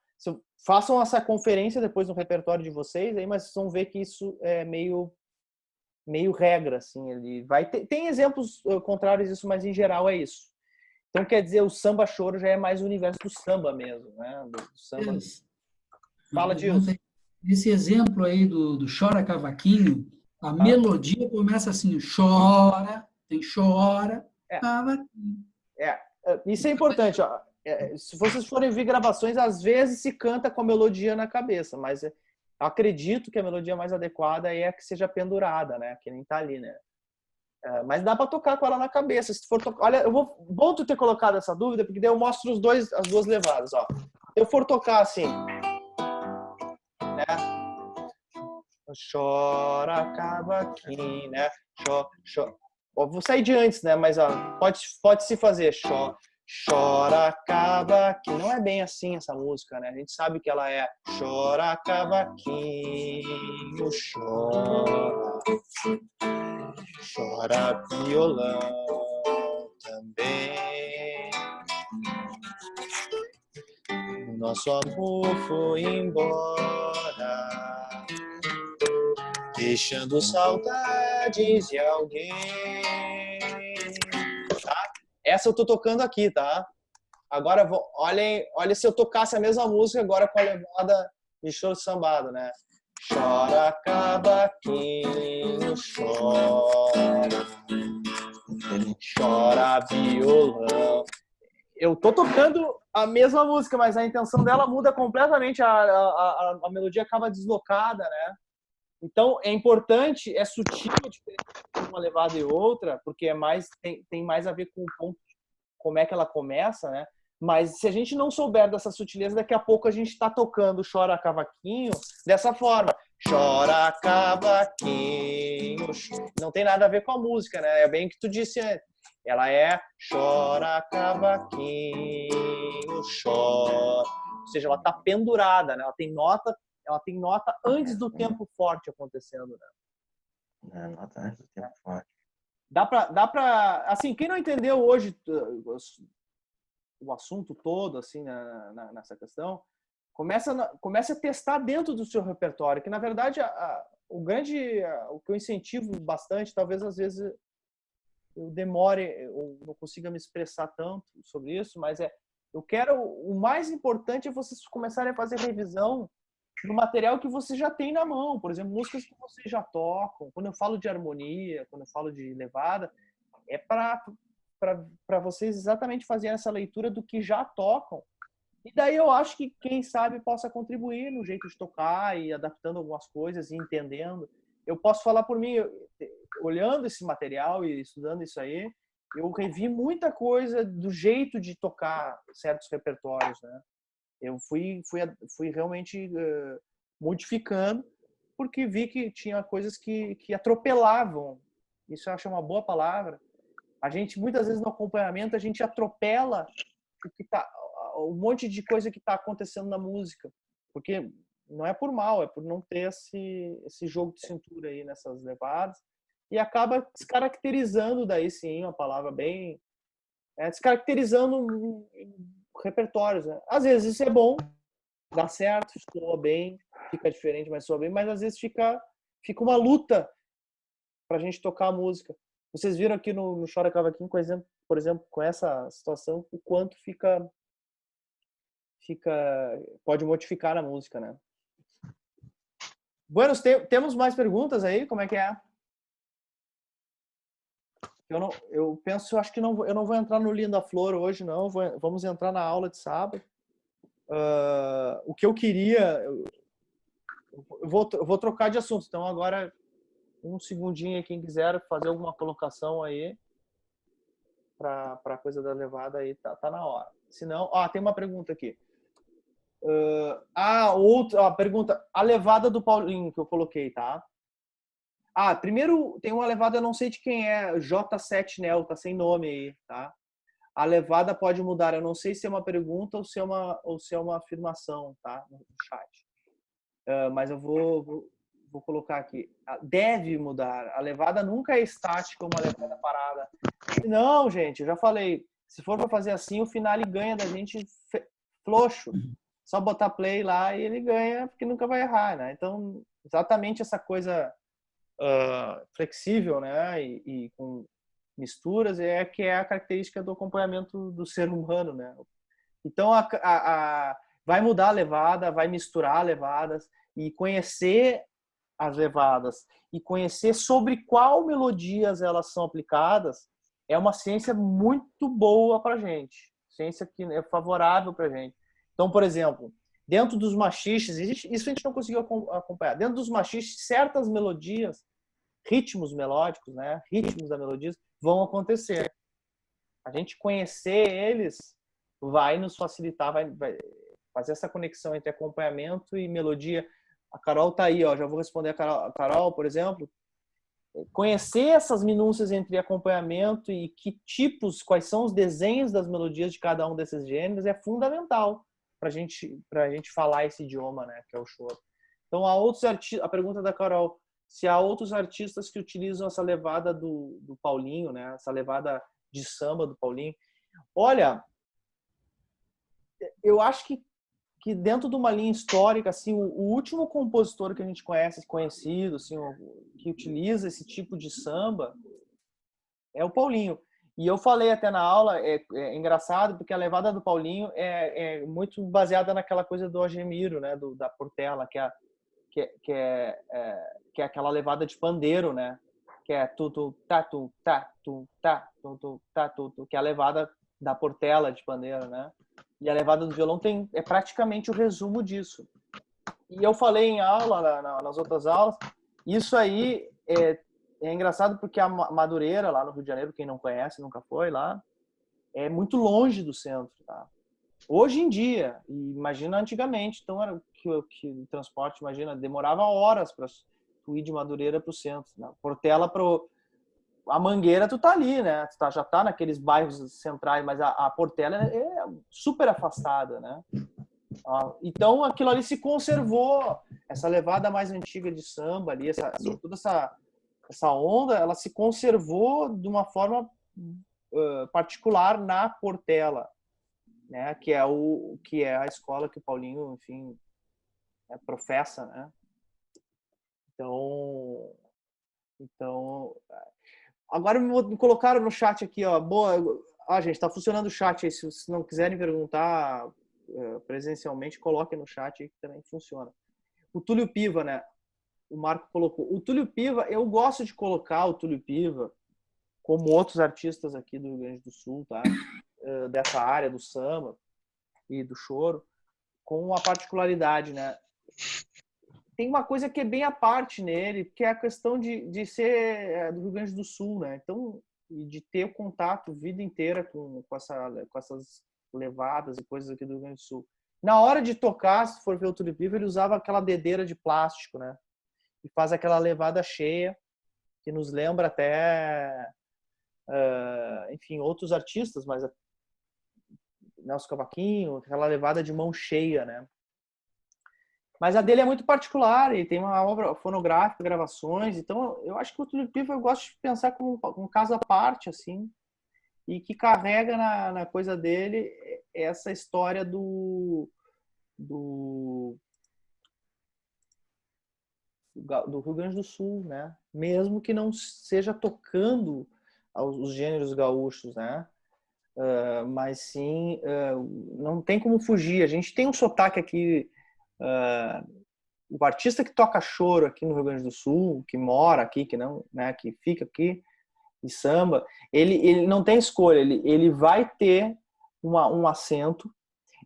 Façam essa conferência depois no repertório de vocês, aí, mas vocês vão ver que isso é meio regra, assim. Ele tem exemplos contrários a isso, mas em geral é isso. Então, quer dizer, o samba choro já é mais o universo do samba mesmo, né? Do samba. Fala, Dilson. Esse exemplo aí do Chora Cavaquinho, a melodia começa assim, chora, cavaquinho. Isso é importante, ó. Se vocês forem ver gravações, às vezes se canta com a melodia na cabeça, mas acredito que a melodia mais adequada é a que seja pendurada, né? Que nem tá ali, né? Mas dá para tocar com ela na cabeça. Se for tocar, olha, bom tu ter colocado essa dúvida, porque daí eu mostro as duas levadas, ó. Se eu for tocar assim, né? Chora cavaquinho, né? Vou sair de antes, né? Mas ó, pode se fazer chora cavaquinho. Não é bem assim essa música, né? A gente sabe que ela é chora cavaquinho, chora violão também. Nosso amor foi embora, deixando saudades de alguém. Tá? Essa eu tô tocando aqui, tá? Agora, olha se eu tocasse a mesma música agora com a levada de choro sambado, né? Chora cavaquinho, chora violão. Eu tô tocando a mesma música, mas a intenção dela muda completamente, a melodia acaba deslocada, né? Então, é importante, é sutil a diferença entre uma levada e outra, porque tem mais a ver com o ponto, como é que ela começa, né? Mas se a gente não souber dessa sutileza, daqui a pouco a gente está tocando Chora Cavaquinho dessa forma. Chora Cavaquinho. Não tem nada a ver com a música, né? É bem o que tu disse antes. Ela é Chora Cavaquinho, chora. Ou seja, ela está pendurada, né? Ela tem nota antes do tempo forte acontecendo, né? Nota antes do tempo forte. Dá pra, assim, quem não entendeu hoje o assunto todo, assim, nessa questão, comece a testar dentro do seu repertório, que na verdade o que eu incentivo bastante, talvez às vezes eu demore, ou não consiga me expressar tanto sobre isso, mas o mais importante é vocês começarem a fazer revisão do material que você já tem na mão, por exemplo, músicas que vocês já tocam. Quando eu falo de harmonia, quando eu falo de levada, é para vocês exatamente fazerem essa leitura do que já tocam. E daí eu acho que, quem sabe, possa contribuir no jeito de tocar e adaptando algumas coisas e entendendo. Eu posso falar por mim, olhando esse material e estudando isso aí, eu revi muita coisa do jeito de tocar certos repertórios, né? Eu fui realmente modificando, porque vi que tinha coisas que atropelavam. Isso eu acho uma boa palavra. A gente, muitas vezes, no acompanhamento, a gente atropela um monte de coisa que está acontecendo na música. Porque não é por mal, é por não ter esse jogo de cintura aí nessas levadas. E acaba descaracterizando, daí sim, uma palavra bem... descaracterizando repertórios, né? Às vezes isso é bom, dá certo, soa bem, fica diferente, mas soa bem, mas às vezes fica uma luta pra gente tocar a música. Vocês viram aqui no Chora Cavaquinho, por exemplo, com essa situação, o quanto fica pode modificar a música, né? Buenos, temos mais perguntas aí? Como é que é? Eu penso, acho que eu não vou entrar no Linda Flor hoje, não. Vamos entrar na aula de sábado. O que eu queria... Eu vou trocar de assunto. Então, agora, um segundinho aí, quem quiser fazer alguma colocação aí para a coisa da levada aí, tá na hora. Se não... tem uma pergunta aqui. Outra pergunta. A levada do Paulinho que eu coloquei, tá? Primeiro tem uma levada, eu não sei de quem é, J7 Nel, tá sem nome aí, tá? A levada pode mudar, eu não sei se é uma pergunta ou se é uma afirmação, tá? No chat. Mas eu vou colocar aqui. Deve mudar. A levada nunca é estática, uma levada parada. Não, gente, eu já falei. Se for para fazer assim, o Finale ganha da gente floxo. Só botar play lá e ele ganha, porque nunca vai errar, né? Então, exatamente essa coisa flexível, né? E com misturas que é a característica do acompanhamento do ser humano, né? Então, vai mudar a levada, vai misturar levadas e conhecer as levadas e conhecer sobre qual melodias elas são aplicadas é uma ciência muito boa para a gente. Ciência que é favorável para a gente. Então, por exemplo, dentro dos machiches, isso a gente não conseguiu acompanhar. Dentro dos machiches, certas melodias, ritmos melódicos, né? Ritmos da melodia vão acontecer. A gente conhecer eles vai nos facilitar, vai fazer essa conexão entre acompanhamento e melodia. A Carol tá aí, ó, já vou responder a Carol, por exemplo. Conhecer essas minúcias entre acompanhamento e quais são os desenhos das melodias de cada um desses gêneros é fundamental para a gente falar esse idioma, né, que é o choro. Então, a pergunta da Carol, se há outros artistas que utilizam essa levada do Paulinho, né, essa levada de samba do Paulinho. Olha, eu acho que dentro de uma linha histórica, assim, o último compositor que a gente conhecido, assim, que utiliza esse tipo de samba é o Paulinho. E eu falei até na aula, é engraçado, porque a levada do Paulinho é muito baseada naquela coisa do Agemiro, né, da Portela, que é aquela levada de pandeiro, né, que é tu tá tu tá tu tá tu tá tu, que é a levada da Portela de pandeiro, né? E a levada do violão é praticamente o resumo disso. E eu falei em aula, nas outras aulas, isso aí é engraçado porque a Madureira, lá no Rio de Janeiro, quem não conhece, nunca foi lá, é muito longe do centro, tá? Hoje em dia, imagina antigamente, então era que o transporte, imagina, demorava horas para tu ir de Madureira para o centro, né? Portela a Mangueira tu tá ali, né? Tu já tá naqueles bairros centrais, mas a Portela é super afastada, né? Então aquilo ali se conservou, essa levada mais antiga de samba ali, toda essa onda, ela se conservou de uma forma particular na Portela, né? Que é a escola que o Paulinho, enfim, professa, né? Então agora me colocaram no chat aqui, ó. Boa, gente, tá funcionando o chat aí. Se não quiserem perguntar presencialmente, coloquem no chat aí que também funciona. O Túlio Piva, né? O Marco colocou. O Túlio Piva, eu gosto de colocar o Túlio Piva, como outros artistas aqui do Rio Grande do Sul, tá? Dessa área do samba e do choro, com uma particularidade, né? Tem uma coisa que é bem à parte nele, que é a questão de ser do Rio Grande do Sul, né? Então, e de ter o contato a vida inteira com essas levadas e coisas aqui do Rio Grande do Sul. Na hora de tocar, se for ver o Túlio Piva, ele usava aquela dedeira de plástico, né? E faz aquela levada cheia, que nos lembra até, enfim, outros artistas, mas Nelson Cavaquinho, aquela levada de mão cheia, né? Mas a dele é muito particular, e tem uma obra fonográfica, gravações, então eu acho que o Túlio Piva eu gosto de pensar como um caso à parte, assim, e que carrega na coisa dele essa história do Rio Grande do Sul, né? Mesmo que não seja tocando os gêneros gaúchos, né? mas sim, não tem como fugir. A gente tem um sotaque aqui, o artista que toca choro aqui no Rio Grande do Sul, que mora aqui, que não, né, que fica aqui e samba, ele não tem escolha, ele vai ter um acento,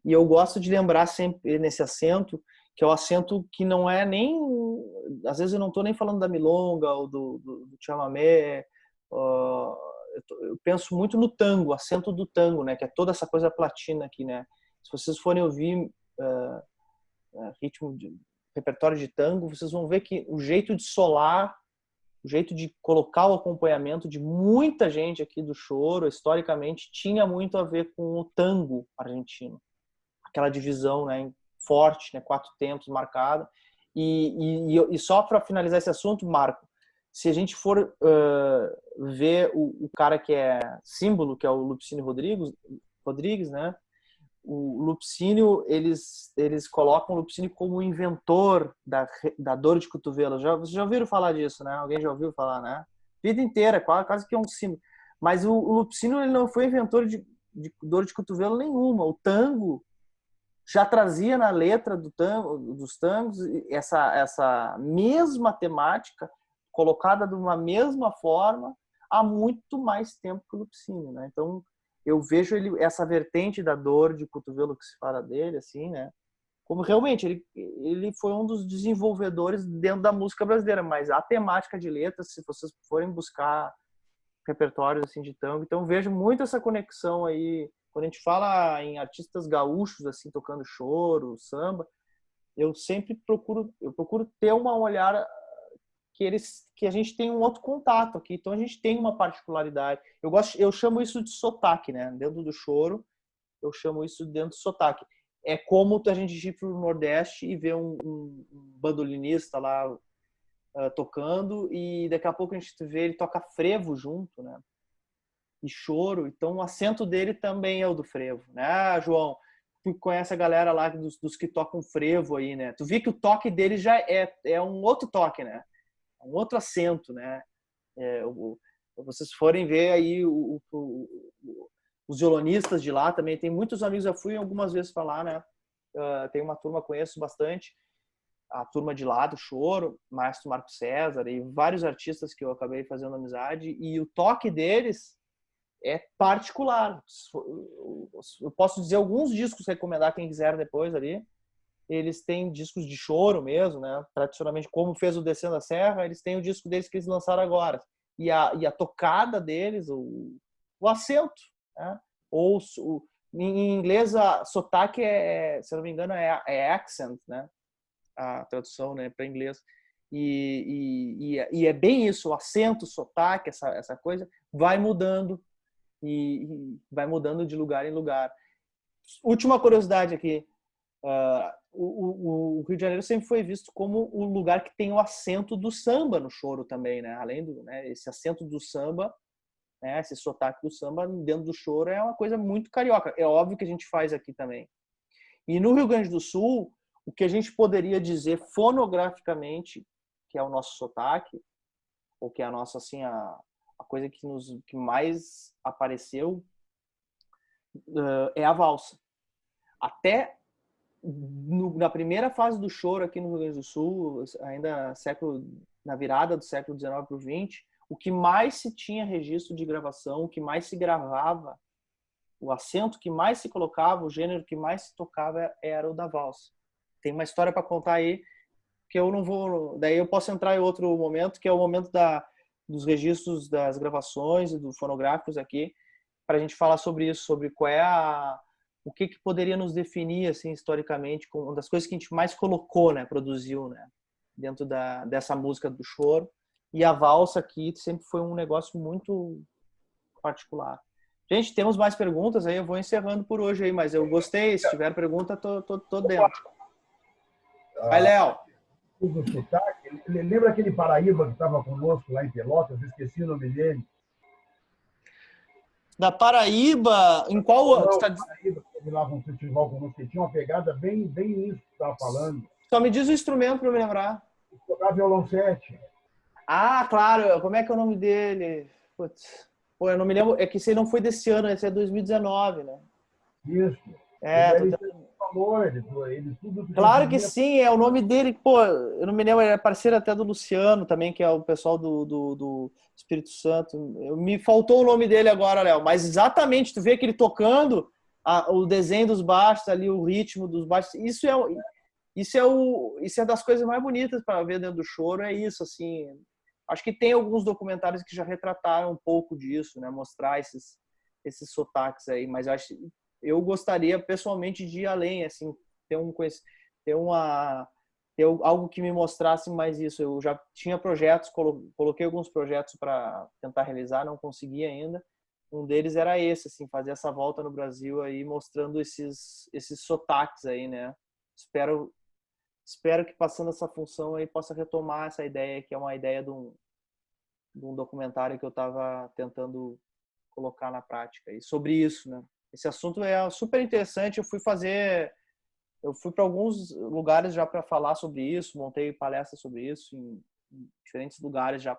e eu gosto de lembrar sempre nesse acento, que é o acento que não é nem, às vezes eu não estou nem falando da milonga ou do chamamé, eu penso muito no tango, o acento do tango, né, que é toda essa coisa platina aqui, né. Se vocês forem ouvir ritmo de repertório de tango, vocês vão ver que o jeito de solar, o jeito de colocar o acompanhamento de muita gente aqui do choro, historicamente, tinha muito a ver com o tango argentino. Aquela divisão, né, forte, né, 4 tempos marcada. E só para finalizar esse assunto, Marco, se a gente for ver o cara que é símbolo, que é o Lupicínio Rodrigues, né? O Lupicínio, eles colocam o Lupicínio como o inventor da dor de cotovelo. Vocês já ouviram falar disso, né? Alguém já ouviu falar, né? Vida inteira, quase que é um símbolo. Mas o Lupicínio, ele não foi inventor de dor de cotovelo nenhuma. O tango já trazia na letra dos tangos essa mesma temática, colocada de uma mesma forma, há muito mais tempo que o Lupicínio, né? Então, eu vejo essa vertente da dor de cotovelo que se fala dele, assim, né? Como realmente ele foi um dos desenvolvedores dentro da música brasileira, mas a temática de letras, se vocês forem buscar repertórios assim de tango, então eu vejo muito essa conexão aí. Quando a gente fala em artistas gaúchos assim tocando choro, samba, eu sempre procuro ter uma olhar que a gente tem um outro contato aqui, então a gente tem uma particularidade. Eu chamo isso de sotaque, né? Dentro do choro, eu chamo isso dentro do sotaque. É como a gente ir para o Nordeste e ver um bandolinista lá tocando, e daqui a pouco a gente vê ele toca frevo junto, né? E choro, então o acento dele também é o do frevo, né, João? Tu conhece a galera lá dos que tocam frevo aí, né? Tu vê que o toque dele já é um outro toque, né? Um outro acento, né? Vocês forem ver aí os violonistas de lá também, tem muitos amigos, eu fui algumas vezes falar, né? Tem uma turma, conheço bastante, a turma de lá do choro, Maestro Marco César e vários artistas que eu acabei fazendo amizade, e o toque deles é particular. Eu posso dizer alguns discos, recomendar quem quiser depois ali. Eles têm discos de choro mesmo, né? Tradicionalmente, como fez o Descendo a Serra, eles têm o disco deles que eles lançaram agora. E a tocada deles, o acento, né? Ou em inglês, sotaque se eu não me engano, é accent, né? A tradução, né, para inglês. E é bem isso, o acento, o sotaque, essa coisa vai mudando e vai mudando de lugar em lugar. Última curiosidade aqui. O Rio de Janeiro sempre foi visto como o lugar que tem o acento do samba no choro também, né? Além do, né, esse acento do samba, né, esse sotaque do samba dentro do choro é uma coisa muito carioca. É óbvio que a gente faz aqui também. E no Rio Grande do Sul, o que a gente poderia dizer fonograficamente que é o nosso sotaque, ou que é a nossa, assim, a coisa que mais apareceu, é a valsa. Até na primeira fase do choro aqui no Rio Grande do Sul, ainda na virada do século XIX para o XX, o que mais se tinha registro de gravação, o que mais se gravava, o acento que mais se colocava, o gênero que mais se tocava era o da valsa. Tem uma história para contar aí, que eu não vou... Daí eu posso entrar em outro momento, que é o momento dos registros das gravações e dos fonográficos aqui, para a gente falar sobre isso, sobre qual é o que poderia nos definir, assim, historicamente, como uma das coisas que a gente mais colocou, né, produziu, né, dentro dessa música do choro. E a valsa aqui sempre foi um negócio muito particular. Gente, temos mais perguntas aí, eu vou encerrando por hoje aí, mas eu gostei, se tiver pergunta, tô dentro. Vai, Léo. Do sotaque, lembra aquele Paraíba que estava conosco lá em Pelotas? Eu esqueci o nome dele. Da Paraíba, em qual ano? Paraíba, que teve lá com um festival conosco, que tinha uma pegada bem isso que você estava falando. Só me diz o instrumento para eu me lembrar. Tocar violoncete. Ah, claro. Como é que é o nome dele? Putz. Pô, eu não me lembro, é que esse aí não foi desse ano, esse é 2019, né? Isso. É, Ele falou, ele tudo. Claro que sim, é o nome dele, pô, eu não me lembro, ele é parceiro até do Luciano também, que é o pessoal do Espírito Santo. Me faltou o nome dele agora, Léo, mas exatamente, tu vê que ele tocando o desenho dos baixos ali, o ritmo dos baixos, isso é das coisas mais bonitas para ver dentro do choro, é isso, assim. Acho que tem alguns documentários que já retrataram um pouco disso, né, mostrar esses sotaques aí, mas eu gostaria pessoalmente de ir além, assim, ter algo que me mostrasse mais isso. Eu já tinha projetos, coloquei alguns projetos para tentar realizar, não consegui ainda. Um deles era esse, assim, fazer essa volta no Brasil aí, mostrando esses sotaques aí, né? Espero que passando essa função aí possa retomar essa ideia, que é uma ideia de um documentário que eu estava tentando colocar na prática. E sobre isso, né? Esse assunto é super interessante. Eu fui para alguns lugares já para falar sobre isso, montei palestras sobre isso em diferentes lugares já.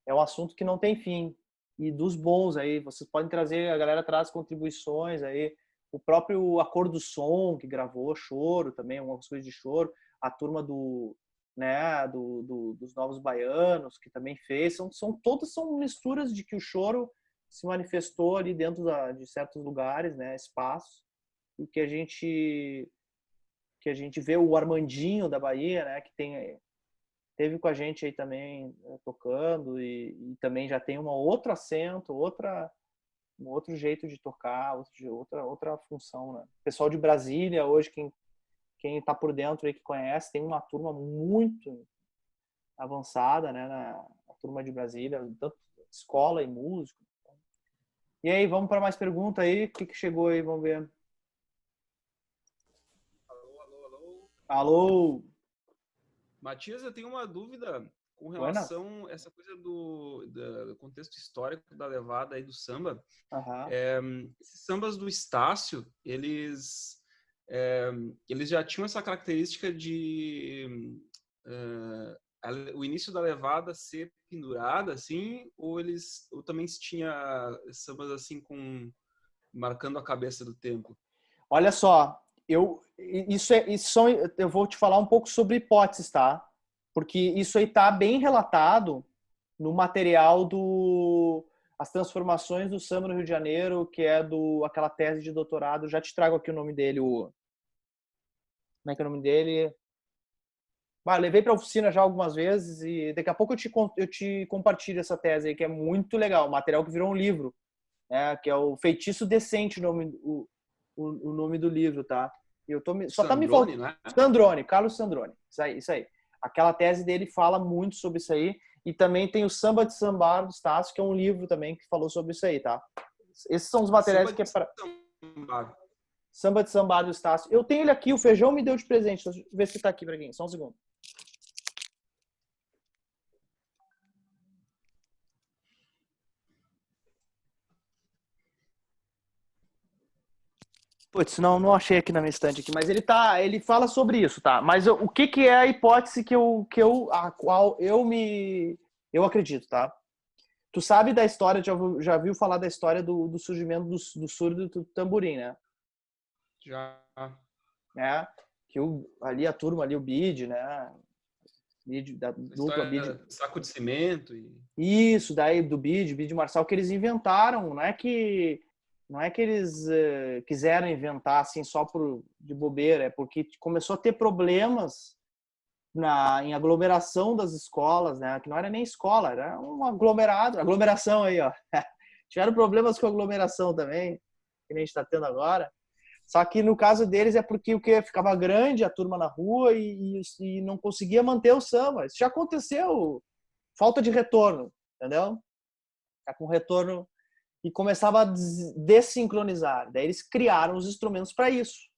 É um assunto que não tem fim. E dos bons aí, vocês podem trazer, a galera traz contribuições aí, o próprio Acordo do Som, que gravou Choro também, algumas coisas de choro, a turma dos Novos Baianos, que também fez, todas são misturas de que o choro se manifestou ali dentro de certos lugares, né, espaços, e que a gente vê o Armandinho da Bahia, né, que teve com a gente aí também tocando e também já tem um outro acento, um outro jeito de tocar, outra função, né? O pessoal de Brasília hoje, quem está por dentro aí que conhece, tem uma turma muito avançada, né, na turma de Brasília, tanto escola e músico. E aí, vamos para mais pergunta aí. O que chegou aí? Vamos ver. Alô. Alô? Matias, eu tenho uma dúvida com Buenas. relação a essa coisa do contexto histórico da levada aí do samba. Esses sambas do Estácio, eles já tinham essa característica de o início da levada ser pendurada, assim, ou também se tinha sambas assim marcando a cabeça do tempo? Olha só, eu vou te falar um pouco sobre hipóteses, tá? Porque isso aí tá bem relatado no material As Transformações do Samba no Rio de Janeiro, que é aquela tese de doutorado. Já te trago aqui o nome dele, como é que é o nome dele? Levei para a oficina já algumas vezes e daqui a pouco eu te compartilho essa tese aí, que é muito legal, o material que virou um livro, né? Que é o Feitiço Decente, o nome do livro, tá? Só tá me faltando. Né? Sandrone, Carlos Sandrone. Isso aí. Aquela tese dele fala muito sobre isso aí. E também tem o Samba de Sambar do Estácio, que é um livro também que falou sobre isso aí, tá? Esses são os materiais que é para. Samba de Sambar do Estácio. Eu tenho ele aqui, o Feijão me deu de presente. Deixa eu ver se tá aqui pra quem. Só um segundo. Putz, não achei aqui na minha estante aqui, mas ele fala sobre isso, tá? Mas o que é a hipótese a qual eu acredito, tá? Tu sabe da história, já viu falar da história do surgimento do surdo do tamborim, né? Já. Que ali a turma ali, o BID, né? Da dupla BID. Saco de cimento. Isso, daí do BID Marçal, que eles inventaram, não é que eles quiseram inventar assim só de bobeira, é porque começou a ter problemas em aglomeração das escolas, né? Que não era nem escola, era um aglomeração aí, ó. Tiveram problemas com aglomeração também, que nem a gente está tendo agora. Só que no caso deles é porque ficava grande a turma na rua e não conseguia manter o samba. Isso já aconteceu, falta de retorno, entendeu? Tá com retorno e começava a desincronizar. Daí eles criaram os instrumentos para isso.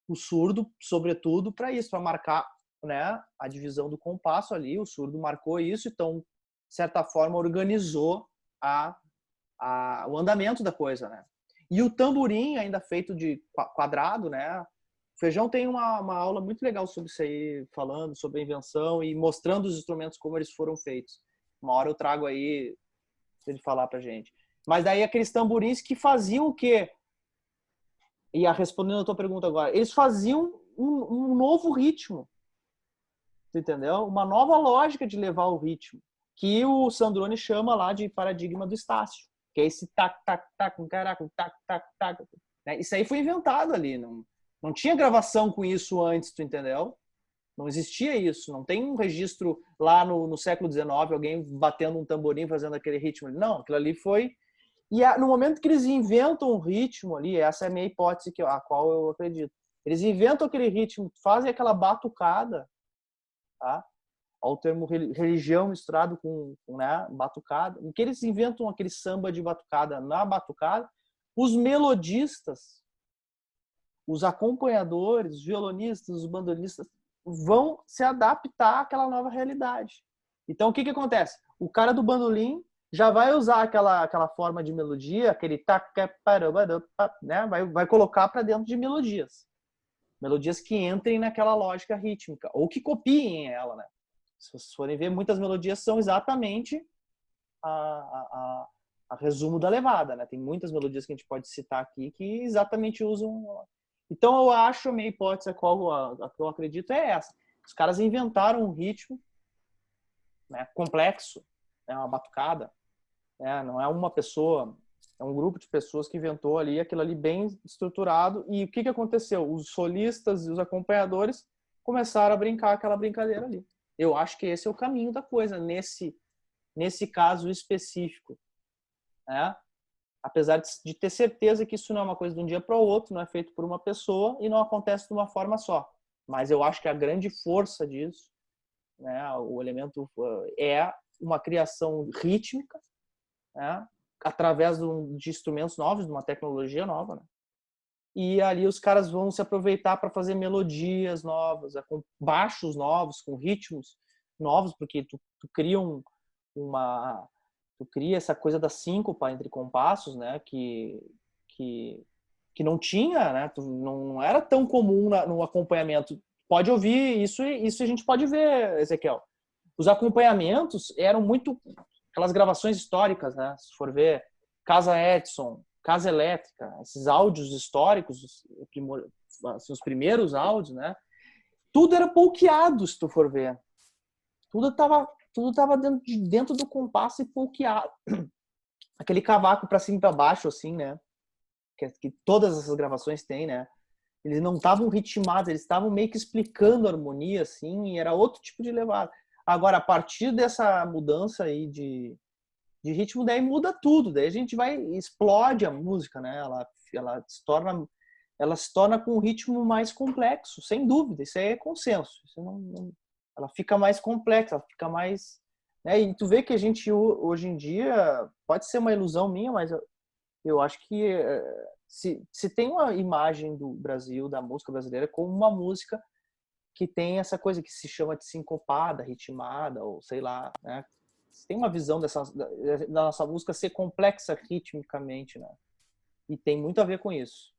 O surdo, sobretudo, para isso, para marcar, né, a divisão do compasso ali. O surdo marcou isso, então, de certa forma, organizou o andamento da coisa, né? E o tamborim, ainda feito de quadrado, né? O Feijão tem uma aula muito legal sobre isso aí, falando sobre a invenção e mostrando os instrumentos como eles foram feitos. Uma hora eu trago aí pra ele falar pra gente. Mas daí aqueles tamborins que faziam o quê? E respondendo a tua pergunta agora, eles faziam um novo ritmo, entendeu? Uma nova lógica de levar o ritmo, que o Sandrone chama lá de paradigma do Estácio, que é esse tac, tac, tac, caraca, tac, tac, tac. Isso aí foi inventado ali, não tinha gravação com isso antes, tu entendeu? Não existia isso, não tem um registro lá no século XIX, alguém batendo um tamborim, fazendo aquele ritmo. Não, aquilo ali foi... E no momento que eles inventam um ritmo ali, essa é a minha hipótese, a qual eu acredito. Eles inventam aquele ritmo, fazem aquela batucada, tá? Olha o termo religião misturado com né, batucada. Em que eles inventam aquele samba de batucada na batucada, os melodistas, os acompanhadores, os violonistas, os bandolistas vão se adaptar àquela nova realidade. Então, o que acontece? O cara do bandolim já vai usar aquela forma de melodia, aquele né? vai colocar para dentro de melodias. Melodias que entrem naquela lógica rítmica, ou que copiem ela, né? Se vocês forem ver, muitas melodias são exatamente a resumo da levada, né? Tem muitas melodias que a gente pode citar aqui que exatamente usam... Então, eu acho, a minha hipótese, a que eu acredito, é essa. Os caras inventaram um ritmo, né, complexo, né, uma batucada, né, não é uma pessoa, é um grupo de pessoas que inventou ali aquilo ali bem estruturado. E o que aconteceu? Os solistas e os acompanhadores começaram a brincar aquela brincadeira ali. Eu acho que esse é o caminho da coisa, nesse caso específico, né? Apesar de ter certeza que isso não é uma coisa de um dia para o outro, não é feito por uma pessoa e não acontece de uma forma só. Mas eu acho que a grande força disso, né, o elemento é uma criação rítmica, né, através de instrumentos novos, de uma tecnologia nova, né? E ali os caras vão se aproveitar para fazer melodias novas, com baixos novos, com ritmos novos, porque tu cria tu cria essa coisa da síncopa entre compassos, né, que não tinha, né, não era tão comum no acompanhamento. Pode ouvir isso a gente pode ver, Ezequiel. Os acompanhamentos eram muito aquelas gravações históricas, né, se for ver Casa Edson, Casa Elétrica, esses áudios históricos, assim, os primeiros áudios, né, tudo era polqueado, se tu for ver. Tudo estava dentro do compasso e polqueado. Aquele cavaco para cima e para baixo, assim, né? Que todas essas gravações têm, né? Eles não estavam ritmados, eles estavam meio que explicando a harmonia, assim, e era outro tipo de levada. Agora, a partir dessa mudança aí de ritmo, daí muda tudo. Daí a gente explode a música, né? Ela se torna com um ritmo mais complexo, sem dúvida. Isso aí é consenso. Isso ela fica mais complexa, ela fica mais... Né? E tu vê que a gente, hoje em dia, pode ser uma ilusão minha, mas eu acho que se tem uma imagem do Brasil, da música brasileira, como uma música que tem essa coisa que se chama de sincopada, ritmada, ou sei lá, né? Tem uma visão da nossa música ser complexa ritmicamente, né? E tem muito a ver com isso.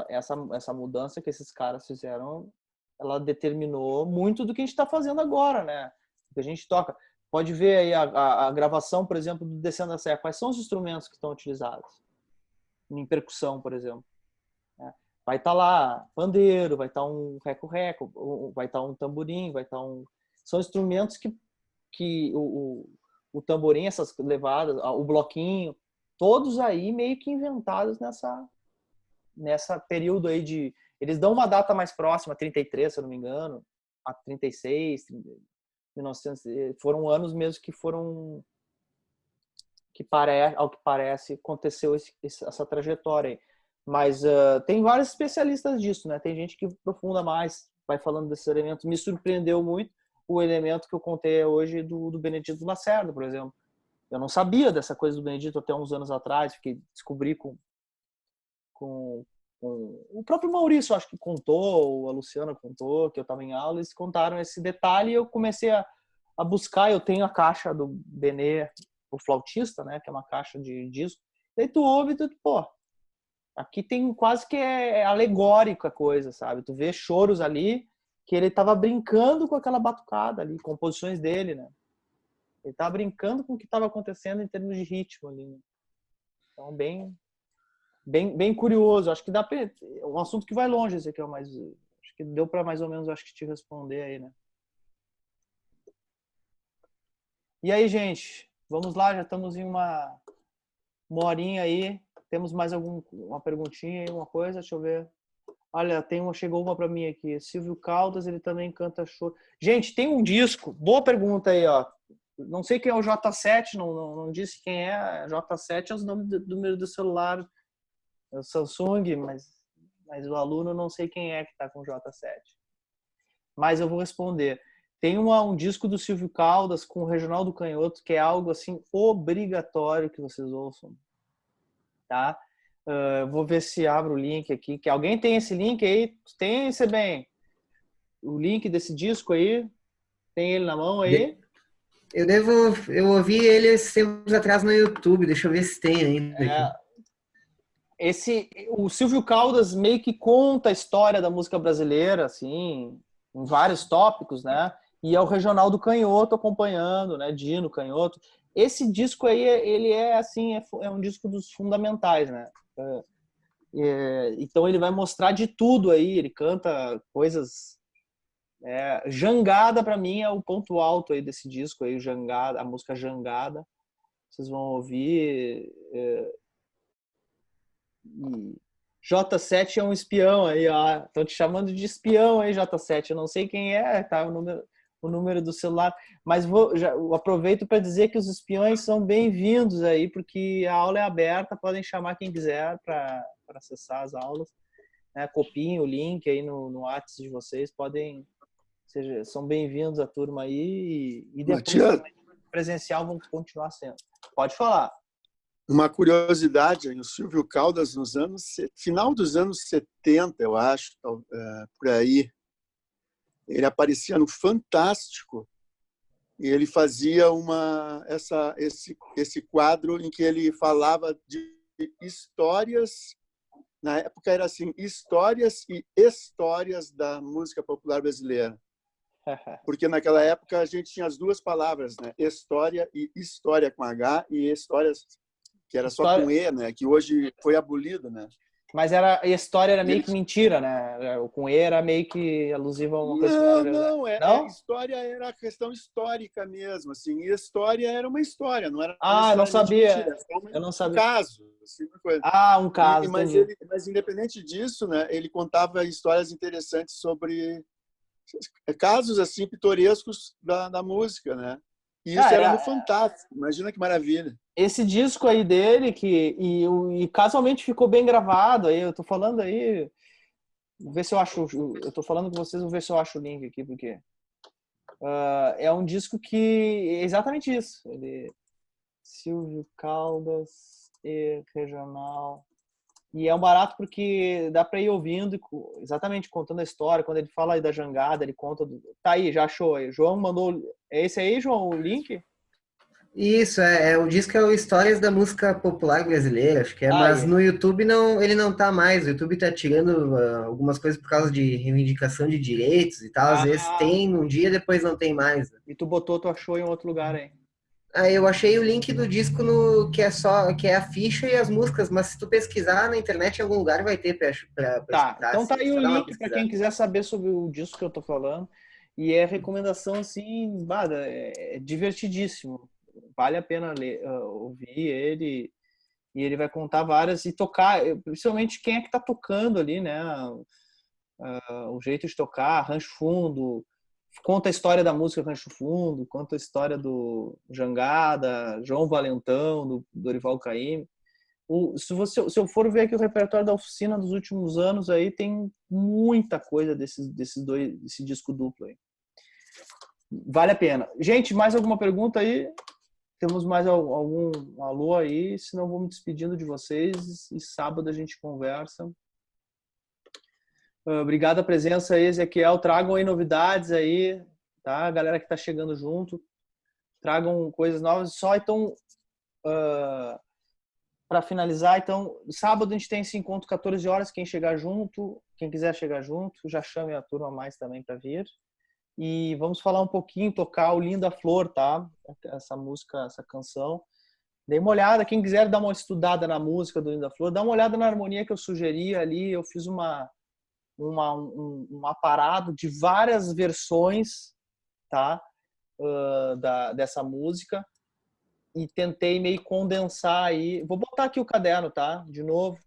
Essa mudança que esses caras fizeram, ela determinou muito do que a gente está fazendo agora, né? O que a gente toca. Pode ver aí a gravação, por exemplo, do Descendo a Serra. Quais são os instrumentos que estão utilizados? Em percussão, por exemplo. Vai estar lá pandeiro, vai estar um reco-reco, vai estar um tamborim, vai estar um... São instrumentos que o tamborim, essas levadas, o bloquinho, todos aí meio que inventados nessa período aí de... Eles dão uma data mais próxima, 33, se eu não me engano, a 36, 1900, foram anos mesmo que foram... ao que parece, aconteceu essa trajetória aí. Mas tem vários especialistas disso, né? Tem gente que aprofunda mais, vai falando desses elementos. Me surpreendeu muito o elemento que eu contei hoje do Benedito Lacerda, por exemplo. Eu não sabia dessa coisa do Benedito até uns anos atrás, descobri com o próprio Maurício, acho que contou, a Luciana contou, que eu estava em aula, eles contaram esse detalhe e eu comecei a buscar. Eu tenho a caixa do Benê, o flautista, né? Que é uma caixa de disco. Daí tu ouve e tu, pô, aqui tem quase que alegórico a coisa, sabe? Tu vê choros ali que ele tava brincando com aquela batucada ali, composições dele, né? Ele tava brincando com o que tava acontecendo em termos de ritmo ali, né? Então, bem curioso. Acho que dá pra... É um assunto que vai longe esse aqui, mas acho que deu para mais ou menos, acho que te responder aí, né? E aí, gente? Vamos lá, já estamos em uma horinha aí. Temos mais uma perguntinha aí, uma coisa? Deixa eu ver. Olha, chegou uma para mim aqui. Silvio Caldas, ele também canta choro. Gente, tem um disco. Boa pergunta aí, ó. Não sei quem é o J7, não disse quem é. J7 é o nome do número do celular. É o Samsung, mas o aluno não sei quem é que está com o J7. Mas eu vou responder. Tem um disco do Silvio Caldas com o Reginaldo Canhoto, que é algo assim obrigatório que vocês ouçam. Tá? Vou ver se abro o link aqui. Que alguém tem esse link aí? Tem, Sebem? O link desse disco aí? Tem ele na mão aí? Eu ouvi ele esses tempos atrás no YouTube. Deixa eu ver se tem ainda. O Silvio Caldas meio que conta a história da música brasileira, assim, em vários tópicos, né? E é o Reginaldo Canhoto acompanhando, né? Dino Canhoto. Esse disco aí, ele é assim, é um disco dos fundamentais, né? Então ele vai mostrar de tudo aí, ele canta coisas... Jangada, para mim, é o ponto alto aí desse disco aí, Jangada, a música Jangada. Vocês vão ouvir... J7 é um espião aí, ó. Estão te chamando de espião aí, J7. Eu não sei quem é, tá? O número do celular. Mas eu aproveito para dizer que os espiões são bem-vindos aí, porque a aula é aberta, podem chamar quem quiser para acessar as aulas. Né? Copiem o link aí no WhatsApp de vocês, são bem-vindos a turma aí e depois presencial vão continuar sendo. Pode falar. Uma curiosidade, o Silvio Caldas, final dos anos 70, eu acho, por aí, ele aparecia no Fantástico e ele fazia esse quadro em que ele falava de histórias, na época era assim, histórias e histórias da música popular brasileira. Porque naquela época a gente tinha as duas palavras, né? História e história com H e histórias que era só com E, né? Que hoje foi abolido, né? Mas a história era meio que mentira, né? O com E era meio que alusivo a uma coisa que não era não? História era a questão histórica mesmo, assim. E história era uma história, não era eu não sabia. Mentira, eu não sabia. Um caso, assim, uma coisa. Um caso, mas independente disso, né? Ele contava histórias interessantes sobre casos assim pitorescos da música, né? E isso era no Fantástico. Imagina que maravilha. Esse disco aí dele, e casualmente ficou bem gravado, aí eu tô falando aí, vou ver se eu acho, eu tô falando com vocês, vou ver se eu acho o link aqui, porque é um disco que é exatamente isso. Silvio Caldas e Regional. E é um barato porque dá para ir ouvindo, exatamente contando a história. Quando ele fala aí da jangada, ele conta... Tá aí, já achou aí. João mandou... É esse aí, João, o link? Isso, o disco é o Histórias da Música Popular Brasileira, acho que é. Mas no YouTube ele não tá mais. O YouTube tá tirando algumas coisas por causa de reivindicação de direitos e tal. Às vezes tem um dia, depois não tem mais. E tu achou em outro lugar aí? Eu achei o link do disco que é a ficha e as músicas, mas se tu pesquisar na internet em algum lugar vai ter para escutar. Então tá aí o link para quem quiser saber sobre o disco que eu tô falando. E é recomendação assim, é divertidíssimo. Vale a pena ouvir ele. E ele vai contar várias e tocar, principalmente quem é que tá tocando ali, né? O jeito de tocar, rancho fundo. Conta a história da música Rancho Fundo, conta a história do Jangada, João Valentão, do Dorival Caymmi. Se eu for ver aqui o repertório da oficina dos últimos anos, aí tem muita coisa desse disco duplo aí. Vale a pena. Gente, mais alguma pergunta aí? Temos mais algum alô aí? Senão vou me despedindo de vocês e sábado a gente conversa. Obrigado a presença aí, Ezequiel. Tragam aí novidades aí, tá? A galera que tá chegando junto. Tragam coisas novas. Só então, para finalizar, então, sábado a gente tem esse encontro 14 horas. Quem chegar junto, quem quiser chegar junto, já chame a turma mais também para vir. E vamos falar um pouquinho, tocar o Linda Flor, tá? Essa música, essa canção. Dê uma olhada, quem quiser dar uma estudada na música do Linda Flor, dá uma olhada na harmonia que eu sugeri ali. Eu fiz um aparado de várias versões, tá? Dessa música e tentei meio condensar aí. Vou botar aqui o caderno, tá? De novo,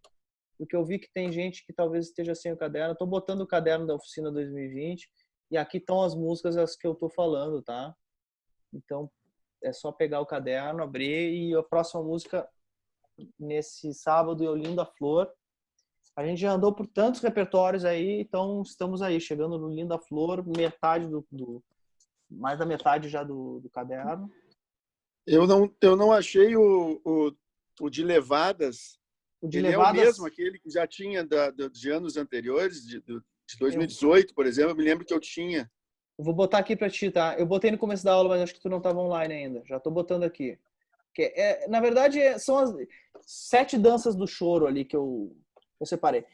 porque eu vi que tem gente que talvez esteja sem o caderno. Estou botando o caderno da Oficina 2020 e aqui estão as músicas as que eu estou falando, tá? Então, é só pegar o caderno, abrir, e a próxima música, nesse sábado, é o Linda Flor. A gente já andou por tantos repertórios aí, então estamos aí, chegando no Linda Flor, metade mais da metade já do caderno. Eu não achei o de Levadas. O de Levadas... é o mesmo, aquele que já tinha de anos anteriores, de 2018, por exemplo, eu me lembro que eu tinha. Eu vou botar aqui para ti, tá? Eu botei no começo da aula, mas acho que tu não estava online ainda. Já estou botando aqui. Na verdade, são as 7 danças do choro ali que eu separei.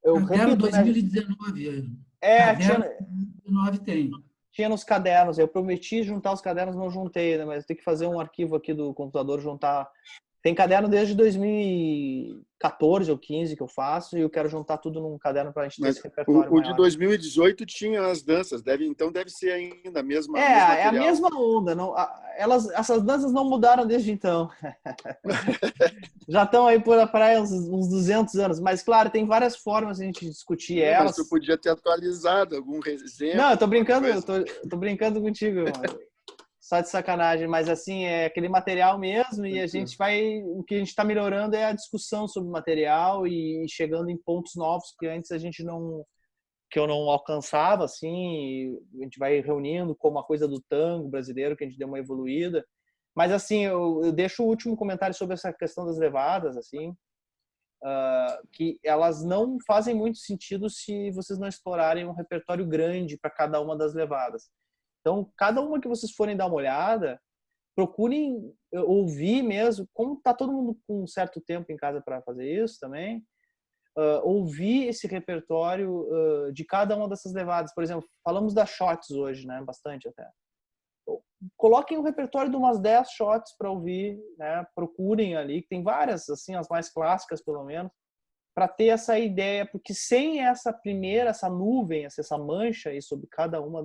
Eu repito, 2019. Tinha 2019 tem. Tinha nos cadernos. Eu prometi juntar os cadernos, não juntei, né? Mas eu tenho que fazer um arquivo aqui do computador, juntar. Tem caderno desde 2014 ou 15 que eu faço, e eu quero juntar tudo num caderno para a gente ter esse repertório maior. De 2018 tinha as danças, então deve ser ainda a mesma. É a mesma onda. Não, essas danças não mudaram desde então. Já estão aí por a praia uns 200 anos. Mas, claro, tem várias formas de a gente discutir elas. Mas tu podia ter atualizado algum exemplo. Não, eu tô brincando, tô brincando contigo, mano. Só de sacanagem, mas assim, é aquele material mesmo, e o que a gente está melhorando é a discussão sobre o material e chegando em pontos novos que antes que eu não alcançava, assim, a gente vai reunindo como a coisa do tango brasileiro, que a gente deu uma evoluída. Mas assim, eu deixo o último comentário sobre essa questão das levadas, assim, que elas não fazem muito sentido se vocês não explorarem um repertório grande para cada uma das levadas. Então, cada uma que vocês forem dar uma olhada, procurem ouvir mesmo, como está todo mundo com um certo tempo em casa para fazer isso também, ouvir esse repertório de cada uma dessas levadas. Por exemplo, falamos das shots hoje, né? Bastante até. Coloquem um repertório de umas 10 shots para ouvir, né? Procurem ali, que tem várias, assim, as mais clássicas pelo menos, para ter essa ideia, porque sem essa nuvem, essa mancha aí sobre cada uma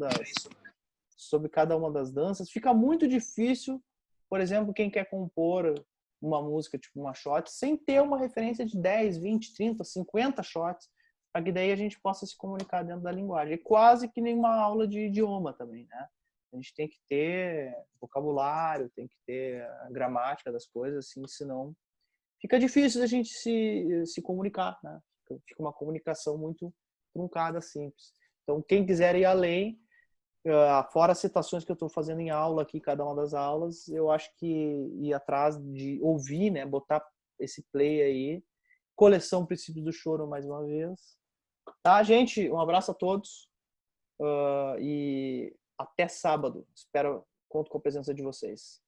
das danças, fica muito difícil, por exemplo, quem quer compor uma música, tipo uma shot, sem ter uma referência de 10, 20, 30, 50 shots, para que daí a gente possa se comunicar dentro da linguagem. É quase que nem uma aula de idioma também, né? A gente tem que ter vocabulário, tem que ter a gramática das coisas, assim, senão fica difícil a gente se comunicar, né? Fica uma comunicação muito truncada, simples. Então, quem quiser ir além, fora as citações que eu estou fazendo em aula aqui, cada uma das aulas, eu acho que ir atrás de ouvir, né, botar esse play aí, coleção Princípios do Choro mais uma vez. Tá, gente? Um abraço a todos e até sábado. Conto com a presença de vocês.